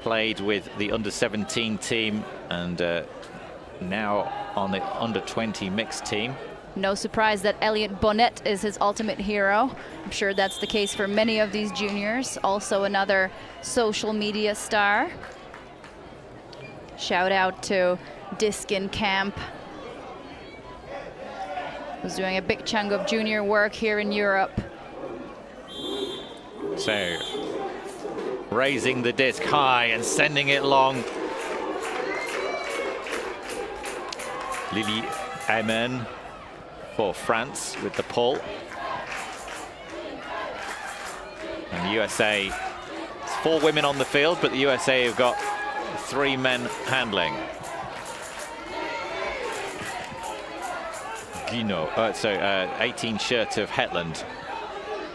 [SPEAKER 1] Played with the under-17 team and now on the under-20 mixed team.
[SPEAKER 2] No surprise that Elliot Bonnet is his ultimate hero. I'm sure that's the case for many of these juniors. Also another social media star. Shout out to Diskin Camp, who's doing a big chunk of junior work here in Europe.
[SPEAKER 1] So, raising the disc high and sending it long. Lily Amen for France with the pull. And the USA, it's 4 women on the field, but the USA have got 3 men handling. Guino, 18 shirt of Hetland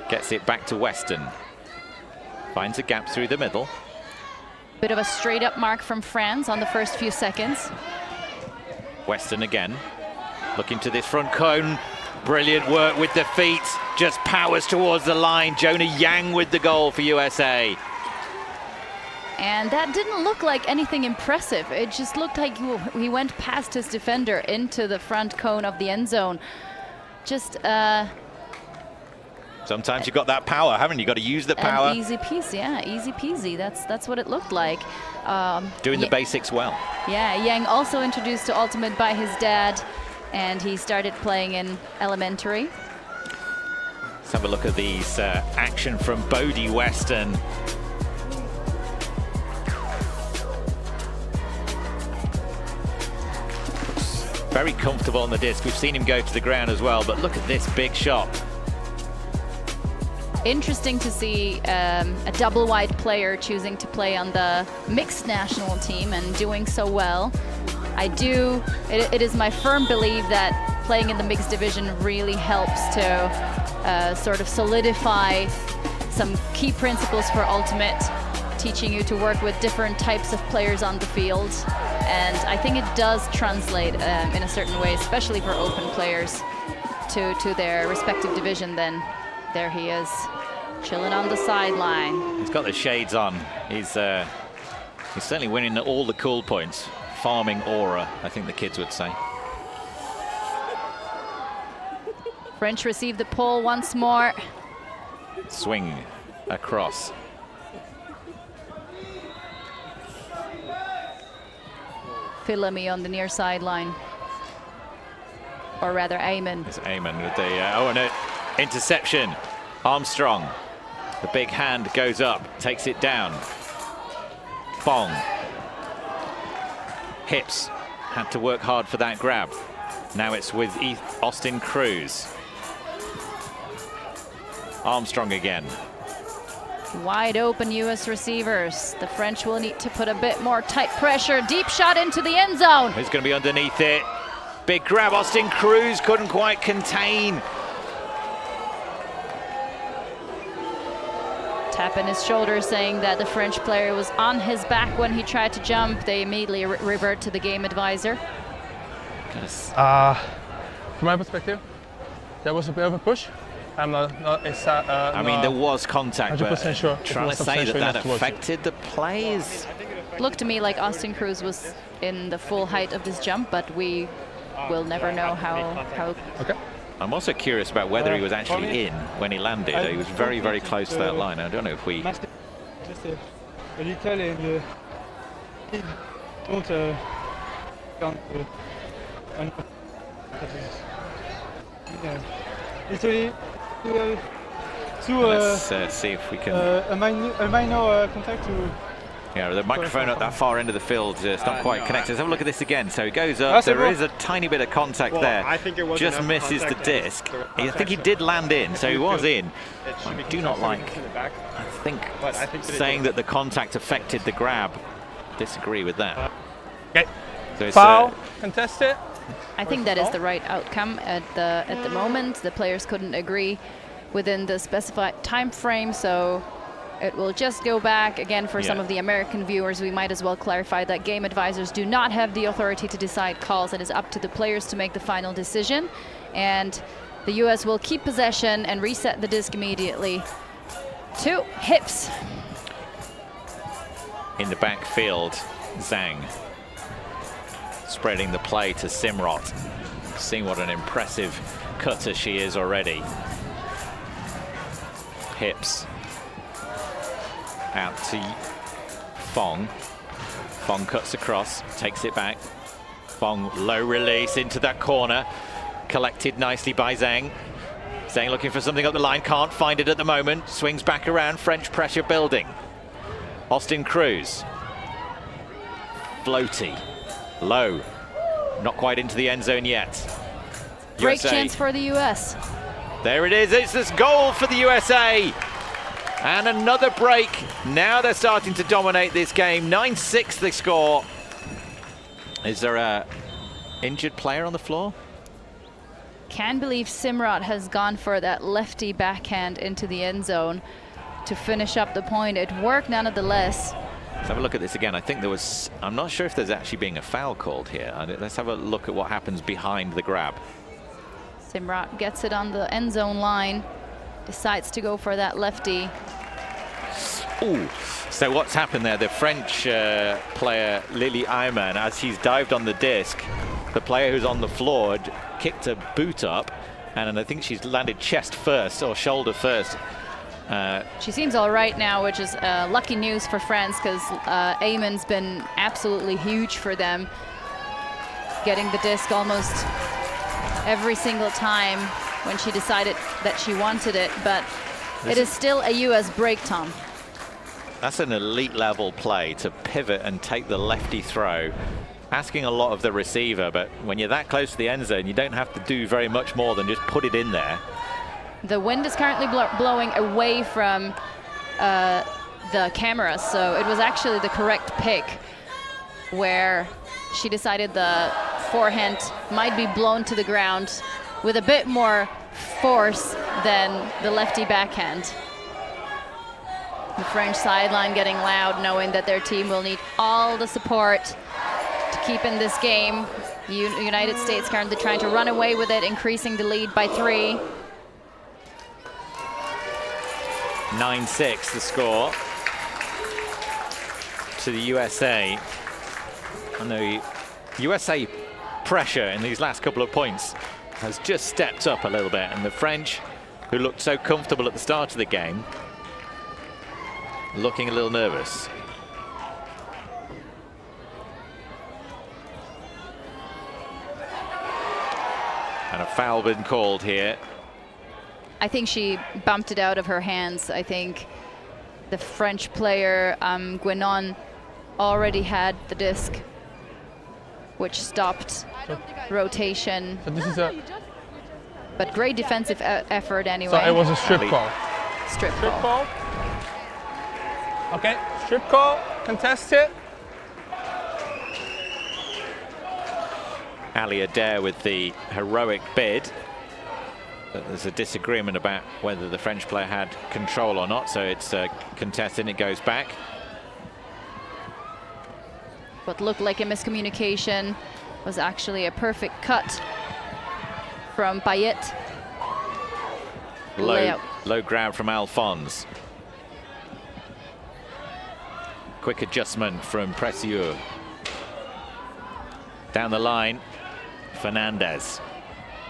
[SPEAKER 1] gets it back to Weston. Finds a gap through the middle.
[SPEAKER 2] Bit of a straight up mark from France on the first few seconds.
[SPEAKER 1] Weston again, looking to this front cone. Brilliant work with the feet, just powers towards the line. Jonah Yang with the goal for USA.
[SPEAKER 2] And that didn't look like anything impressive. It just looked like he went past his defender into the front cone of the end zone. Just
[SPEAKER 1] sometimes you've got that power, haven't you? Got to use the power.
[SPEAKER 2] Easy peasy, yeah, easy peasy. That's what it looked like.
[SPEAKER 1] Doing the basics well.
[SPEAKER 2] Yeah, Yang also introduced to Ultimate by his dad, and he started playing in elementary.
[SPEAKER 1] Let's have a look at these action from Bodie Weston. Very comfortable on the disc. We've seen him go to the ground as well, but look at this big shot.
[SPEAKER 2] Interesting to see a double wide player choosing to play on the mixed national team and doing so well. It is my firm belief that playing in the mixed division really helps to sort of solidify some key principles for Ultimate, teaching you to work with different types of players on the field. And I think it does translate in a certain way, especially for open players, to their respective division. Then there he is, chilling on the sideline.
[SPEAKER 1] He's got the shades on. He's certainly winning all the cool points. Farming aura, I think the kids would say.
[SPEAKER 2] French receive the pull once more.
[SPEAKER 1] Swing across.
[SPEAKER 2] Philamy on the near sideline. Or rather, Eamon.
[SPEAKER 1] It's Eamon with the interception. Armstrong. The big hand goes up, takes it down. Bong. Hips. Had to work hard for that grab. Now it's with Austin Cruz. Armstrong again.
[SPEAKER 2] Wide open US receivers. The French will need to put a bit more tight pressure. Deep shot into the end zone.
[SPEAKER 1] Who's going to be underneath it? Big grab. Austin Cruz couldn't quite contain.
[SPEAKER 2] Tap in his shoulder saying that the French player was on his back when he tried to jump. They immediately revert to the game advisor.
[SPEAKER 3] From my perspective, there was a bit of a push. I'm not
[SPEAKER 1] I mean, there was contact, but
[SPEAKER 3] sure
[SPEAKER 1] trying to say that affected the plays.
[SPEAKER 2] Looked to me like Austin Cruz was in the full height of this jump, but we will never know how.
[SPEAKER 3] Okay.
[SPEAKER 1] I'm also curious about whether he was actually in when he landed. He was very, very close to that line. I don't know if we...
[SPEAKER 10] Just a little and literally
[SPEAKER 1] let's see if we can...
[SPEAKER 10] a minor contact to
[SPEAKER 1] Yeah, the microphone at that far end of the field is not quite connected. Let's have a look at this again. So he goes up. There is a tiny bit of contact there.
[SPEAKER 10] I think it was
[SPEAKER 1] just misses the disc. I think he did land in, so he was in. I do not like, I think saying that the contact affected the grab. Disagree with that.
[SPEAKER 3] Okay.
[SPEAKER 1] So it's,
[SPEAKER 3] Foul, contest it.
[SPEAKER 2] I think that is the right outcome at the moment. The players couldn't agree within the specified time frame, so it will just go back. Again, for some of the American viewers, we might as well clarify that game advisors do not have the authority to decide calls. It is up to the players to make the final decision. And the US will keep possession and reset the disc immediately to hips.
[SPEAKER 1] In the backfield, Zhang spreading the play to Simrot. Seeing what an impressive cutter she is already. Hips. Out to Fong. Fong cuts across, takes it back. Fong low release into that corner. Collected nicely by Zhang. Zhang looking for something up the line, can't find it at the moment. Swings back around, French pressure building. Austin Cruz. Floaty. Low. Not quite into the end zone yet.
[SPEAKER 2] Great
[SPEAKER 1] USA.
[SPEAKER 2] chance for the US.
[SPEAKER 1] There it is, it's this goal for the USA. And another break. Now they're starting to dominate this game. 9-6 the score. Is there a injured player on the floor?
[SPEAKER 2] Can't believe Simrot has gone for that lefty backhand into the end zone to finish up the point. It worked nonetheless.
[SPEAKER 1] Let's have a look at this again. I think there was, I'm not sure if there's actually being a foul called here. Let's have a look at what happens behind the grab.
[SPEAKER 2] Simrot gets it on the end zone line, decides to go for that lefty.
[SPEAKER 1] Ooh. So what's happened there? The French player Lily Ayman, as he's dived on the disc, the player who's on the floor had kicked a boot up, and I think she's landed chest first or shoulder first.
[SPEAKER 2] She seems all right now, which is lucky news for France, because Ayman's been absolutely huge for them, getting the disc almost every single time when she decided that she wanted it, but it is still a US break, Tom.
[SPEAKER 1] That's an elite level play to pivot and take the lefty throw. Asking a lot of the receiver, but when you're that close to the end zone, you don't have to do very much more than just put it in there.
[SPEAKER 2] The wind is currently blowing away from the camera, so it was actually the correct pick where she decided the forehand might be blown to the ground with a bit more force than the lefty backhand. The French sideline getting loud, knowing that their team will need all the support to keep in this game. The United States currently trying to run away with it, increasing the lead by 3.
[SPEAKER 1] 9-6 the score to the USA. And the USA pressure in these last couple of points has just stepped up a little bit, and the French, who looked so comfortable at the start of the game, looking a little nervous. And a foul been called here.
[SPEAKER 2] I think she bumped it out of her hands. I think the French player, Guénon, already had the disc, which stopped rotation.
[SPEAKER 3] So this is a...
[SPEAKER 2] But great defensive effort anyway.
[SPEAKER 3] So it was a strip call.
[SPEAKER 2] Strip
[SPEAKER 3] Strip
[SPEAKER 2] call.
[SPEAKER 3] call. Okay, strip call, contest it.
[SPEAKER 1] Ali Adair with the heroic bid. But there's a disagreement about whether the French player had control or not, so it's contested and it goes back.
[SPEAKER 2] What looked like a miscommunication was actually a perfect cut from Payet.
[SPEAKER 1] Low grab from Alphonse. Quick adjustment from Precieux. Down the line, Fernandez.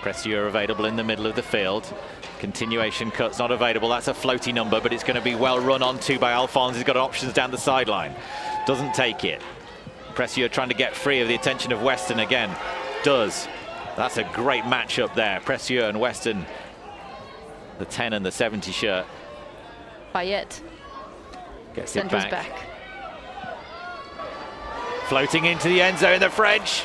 [SPEAKER 1] Precieux available in the middle of the field. Continuation cuts not available. That's a floaty number, but it's going to be well run onto by Alphonse. He's got options down the sideline. Doesn't take it. Precieux trying to get free of the attention of Weston again. Does. That's a great matchup there. Precieux and Weston. The 10 and the 70 shirt.
[SPEAKER 2] Payet
[SPEAKER 1] gets it
[SPEAKER 2] centers
[SPEAKER 1] back. Floating into the end zone, the French.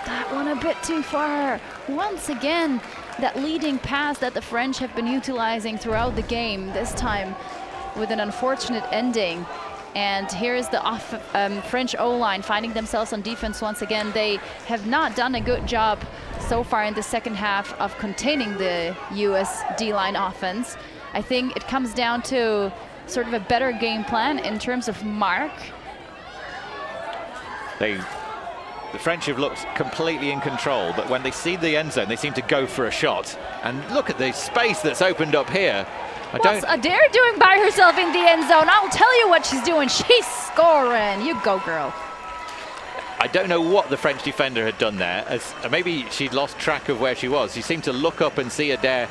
[SPEAKER 2] That one a bit too far. Once again, that leading pass that the French have been utilizing throughout the game, this time with an unfortunate ending. And here's the French O-line finding themselves on defense once again. They have not done a good job so far in the second half of containing the US D-line offense. I think it comes down to sort of a better game plan in terms of mark.
[SPEAKER 1] The French have looked completely in control, but when they see the end zone, they seem to go for a shot. And look at the space that's opened up here.
[SPEAKER 2] What's Adair doing by herself in the end zone? I'll tell you what she's doing. She's scoring. You go, girl.
[SPEAKER 1] I don't know what the French defender had done there. Maybe she'd lost track of where she was. She seemed to look up and see Adair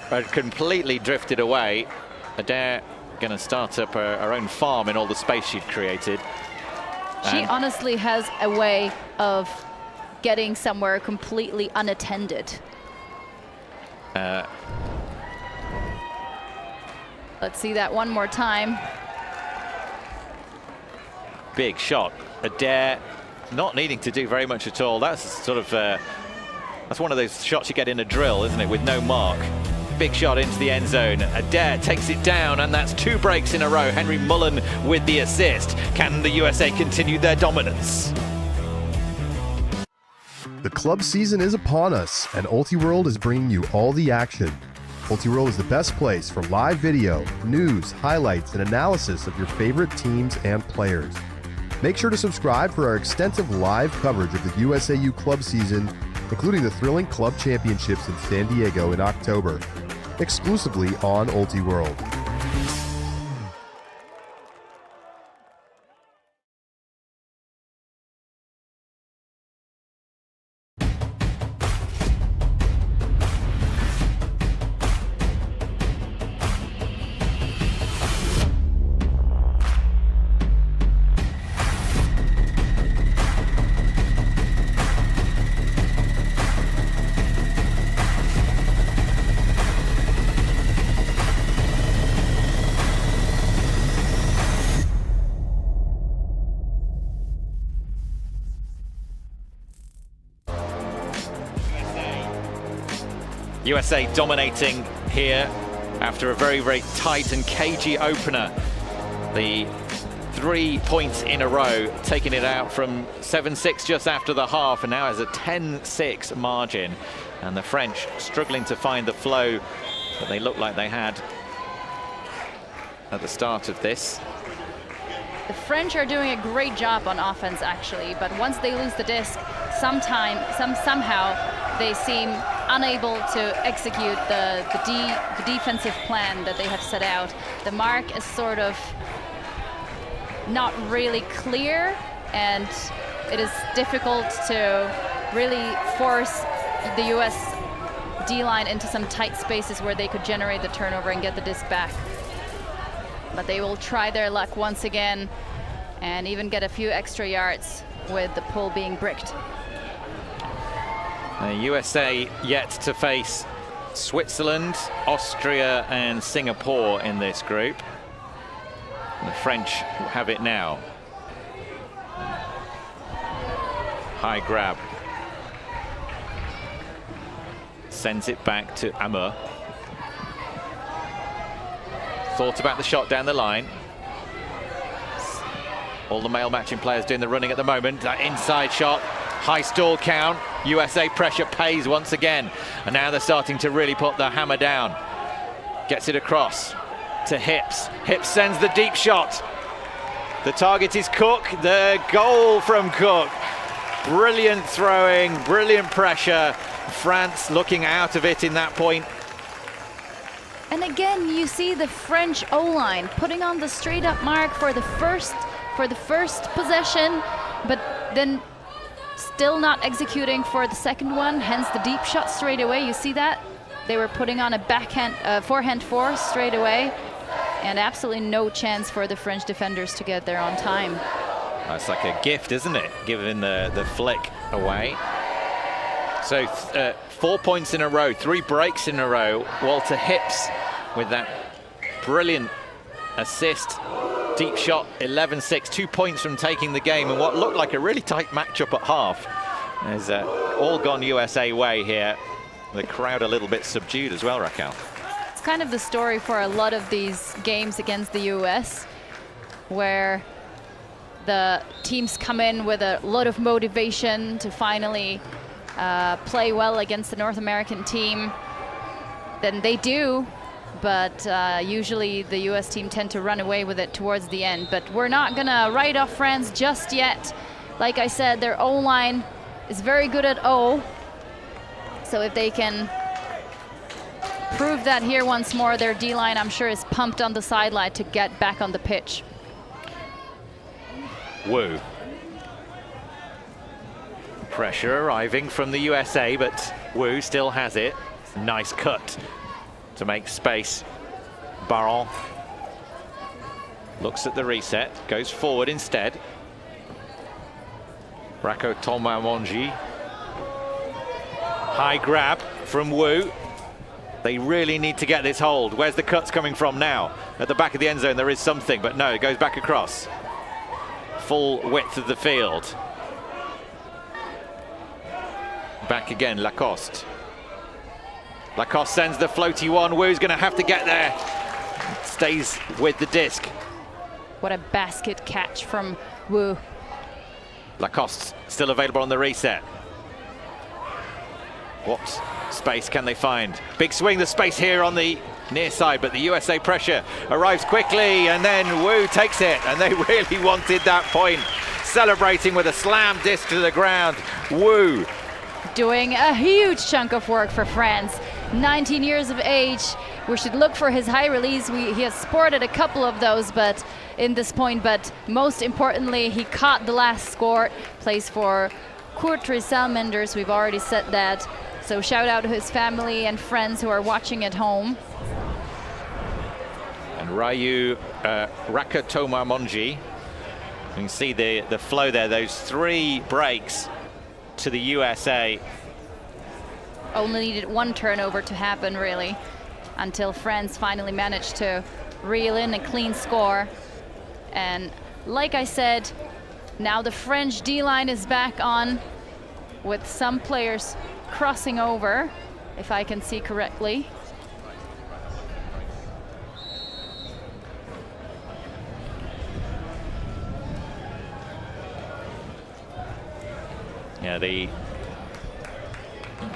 [SPEAKER 1] had completely drifted away. Adair going to start up her own farm in all the space she'd created.
[SPEAKER 2] She honestly has a way of getting somewhere completely unattended. Let's see that one more time.
[SPEAKER 1] Big shot. Adair not needing to do very much at all. That's sort of that's one of those shots you get in a drill, isn't it, with no mark. Big shot into the end zone. Adair takes it down, and that's 2 breaks in a row. Henry Mullen with the assist. Can the USA continue their dominance?
[SPEAKER 8] The club season is upon us, and Ultiworld is bringing you all the action. Ultiworld is the best place for live video, news, highlights, and analysis of your favorite teams and players. Make sure to subscribe for our extensive live coverage of the USAU club season, including the thrilling club championships in San Diego in October, exclusively on Ultiworld.
[SPEAKER 1] USA dominating here after a very, very tight and cagey opener. The 3 points in a row, taking it out from 7-6 just after the half, and now has a 10-6 margin. And the French struggling to find the flow that they looked like they had at the start of this.
[SPEAKER 2] The French are doing a great job on offense, actually, but once they lose the disc, somehow they seem unable to execute the defensive plan that they have set out. The mark is sort of not really clear, and it is difficult to really force the US D-line into some tight spaces where they could generate the turnover and get the disc back. But they will try their luck once again and even get a few extra yards with the pull being bricked.
[SPEAKER 1] USA yet to face Switzerland, Austria and Singapore in this group. The French have it now. High grab. Sends it back to Amur. Thought about the shot down the line. All the male matching players doing the running at the moment. That inside shot, high stall count. USA pressure pays once again. And now they're starting to really put the hammer down. Gets it across to Hips. Hips sends the deep shot. The target is Cook. The goal from Cook. Brilliant throwing, brilliant pressure. France looking out of it in that point.
[SPEAKER 2] And again, you see the French O-line putting on the straight up mark for the first possession, but then still not executing for the second one, hence the deep shot straight away. You see that? They were putting on a forehand four straight away, and absolutely no chance for the French defenders to get there on time.
[SPEAKER 1] That's like a gift, isn't it? Giving the flick away. So 4 points in a row, 3 breaks in a row. Walter Hips with that brilliant assist Deep shot, 11-6, 2 points from taking the game, and what looked like a really tight matchup at half. There's all gone USA way here. The crowd a little bit subdued as well, Raquel.
[SPEAKER 2] It's kind of the story for a lot of these games against the US, where the teams come in with a lot of motivation to finally play well against the North American team. Then they do, but usually the US team tend to run away with it towards the end. But we're not gonna write off France just yet. Like I said, their O-line is very good at O. So if they can prove that here once more, their D-line, I'm sure, is pumped on the sideline to get back on the pitch.
[SPEAKER 1] Wu. Pressure arriving from the USA, but Wu still has it. Nice cut to make space. Baron looks at the reset, goes forward instead. Rako Tomamonji. High grab from Wu. They really need to get this hold. Where's the cuts coming from now? At the back of the end zone there is something, but no, it goes back across. Full width of the field. Back again, Lacoste. Lacoste sends the floaty one. Wu's going to have to get there. Stays with the disc.
[SPEAKER 2] What a basket catch from Wu.
[SPEAKER 1] Lacoste still available on the reset. What space can they find? Big swing, the space here on the near side, but the USA pressure arrives quickly, and then Wu takes it, and they really wanted that point. Celebrating with a slam disc to the ground. Wu
[SPEAKER 2] doing a huge chunk of work for France. 19 years of age. We should look for his high release. He has sported a couple of those, but in this point, but most importantly, he caught the last score. Plays for Courtrai Salamanders. We've already said that. So shout out to his family and friends who are watching at home.
[SPEAKER 1] And Ryu Rakatomamonji. You can see the flow there, those 3 breaks to the USA.
[SPEAKER 2] Only needed 1 turnover to happen, really, until France finally managed to reel in a clean score. And like I said, now the French D-line is back on, with some players crossing over, if I can see correctly.
[SPEAKER 1] Yeah,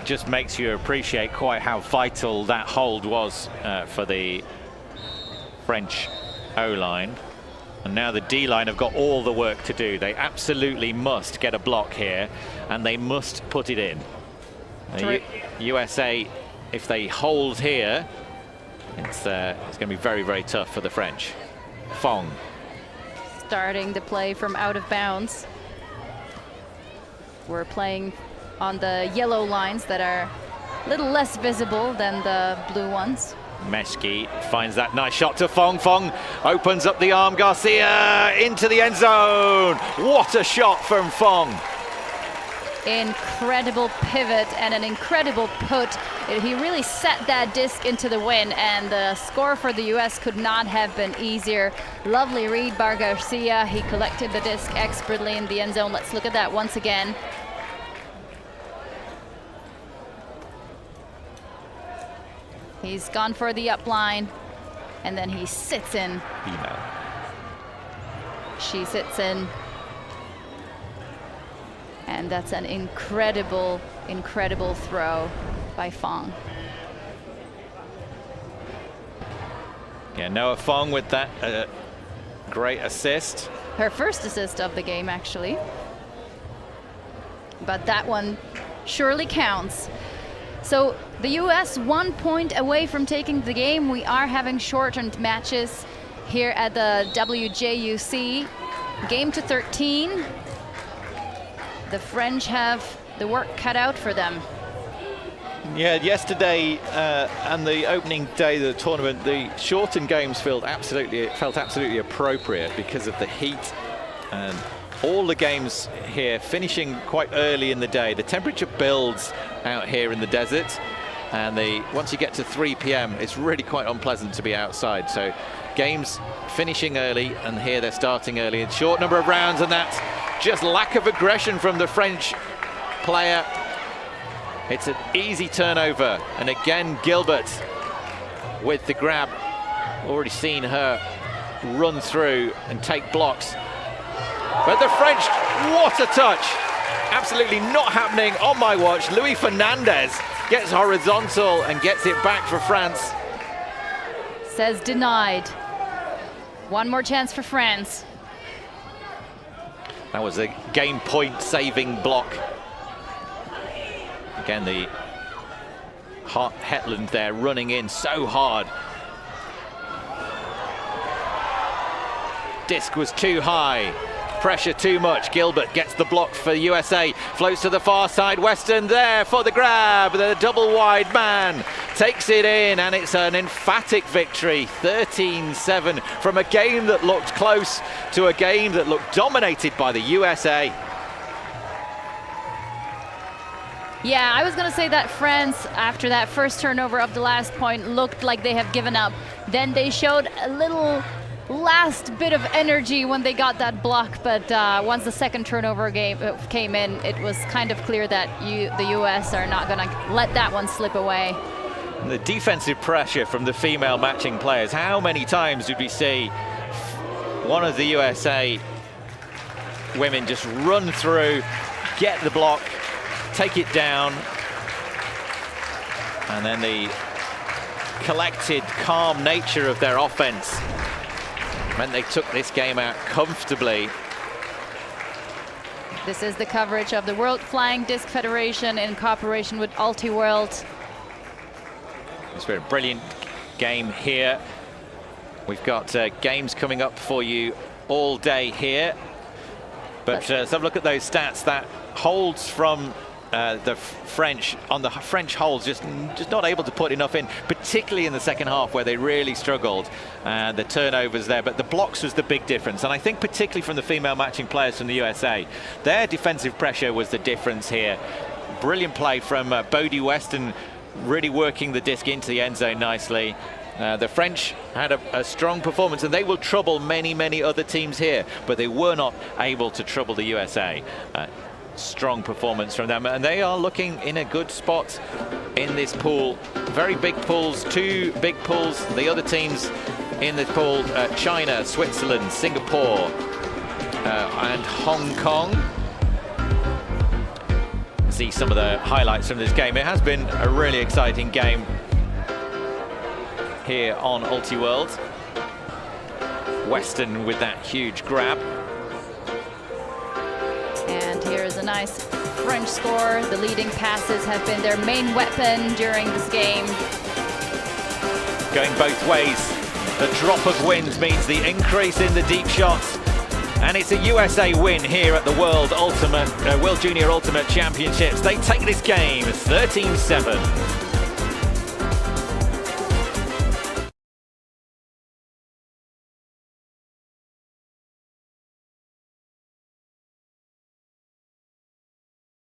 [SPEAKER 1] just makes you appreciate quite how vital that hold was for the French O-line. And now the D-line have got all the work to do. They absolutely must get a block here, and they must put it in. USA, if they hold here, it's going to be very, very tough for the French. Fong.
[SPEAKER 2] Starting the play from out of bounds. We're playing on the yellow lines that are a little less visible than the blue ones.
[SPEAKER 1] Meshki finds that nice shot to Fong. Fong opens up the arm. Garcia into the end zone. What a shot from Fong.
[SPEAKER 2] Incredible pivot and an incredible put. He really set that disc into the wind, and the score for the US could not have been easier. Lovely read by Garcia. He collected the disc expertly in the end zone. Let's look at that once again. He's gone for the up line, and then he sits in. She sits in. And that's an incredible, incredible throw by Fong.
[SPEAKER 1] Yeah, Noah Fong with that great assist.
[SPEAKER 2] Her first assist of the game, actually. But that one surely counts. So the US 1 point away from taking the game. We are having shortened matches here at the WJUC. Game to 13. The French have the work cut out for them.
[SPEAKER 1] Yeah, yesterday and the opening day of the tournament, the shortened games felt absolutely appropriate because of the heat, and all the games here finishing quite early in the day. The temperature builds out here in the desert, And once you get to 3 p.m., it's really quite unpleasant to be outside. So games finishing early, and here they're starting early. It's short number of rounds, and that's just lack of aggression from the French player. It's an easy turnover, and again Gilbert with the grab. Already seen her run through and take blocks. But the French, what a touch! Absolutely not happening on my watch. Luis Fernandez gets horizontal and gets it back for France.
[SPEAKER 2] Says denied. One more chance for France.
[SPEAKER 1] That was a game point saving block. Again, the Hetland there running in so hard. Disc was too high. Pressure too much. Gilbert gets the block for USA. Floats to the far side. Weston there for the grab. The double wide man takes it in, and it's an emphatic victory. 13-7 from a game that looked close to a game that looked dominated by the USA.
[SPEAKER 2] Yeah, I was going to say that France, after that first turnover of the last point, looked like they have given up. Then they showed a little last bit of energy when they got that block, but once the second turnover came in, it was kind of clear that the US are not going to let that one slip away.
[SPEAKER 1] The defensive pressure from the female matching players. How many times did we see one of the USA women just run through, get the block, take it down, and then the collected, calm nature of their offense meant they took this game out comfortably.
[SPEAKER 2] This is the coverage of the World Flying Disc Federation in cooperation with Ultiworld.
[SPEAKER 1] It's been a brilliant game here. We've got games coming up for you all day here. But let's have a look at those stats. That holds from the French, on the French holds, just not able to put enough in, particularly in the second half where they really struggled. The turnovers there, but the blocks was the big difference. And I think particularly from the female matching players from the USA, their defensive pressure was the difference here. Brilliant play from Bodie Weston, really working the disc into the end zone nicely. The French had a strong performance, and they will trouble many other teams here, but they were not able to trouble the USA. Strong performance from them, and they are looking in a good spot in this pool. Very big pools, 2 big pools. The other teams in the pool, China, Switzerland, Singapore, and Hong Kong. See some of the highlights from this game. It has been a really exciting game here on Ultiworld. Weston with that huge grab. And
[SPEAKER 2] here's a nice French score. The leading passes have been their main weapon during this game.
[SPEAKER 1] Going both ways. The drop of wind means the increase in the deep shots. And it's a USA win here at the World Junior Ultimate Championships. They take this game 13-7.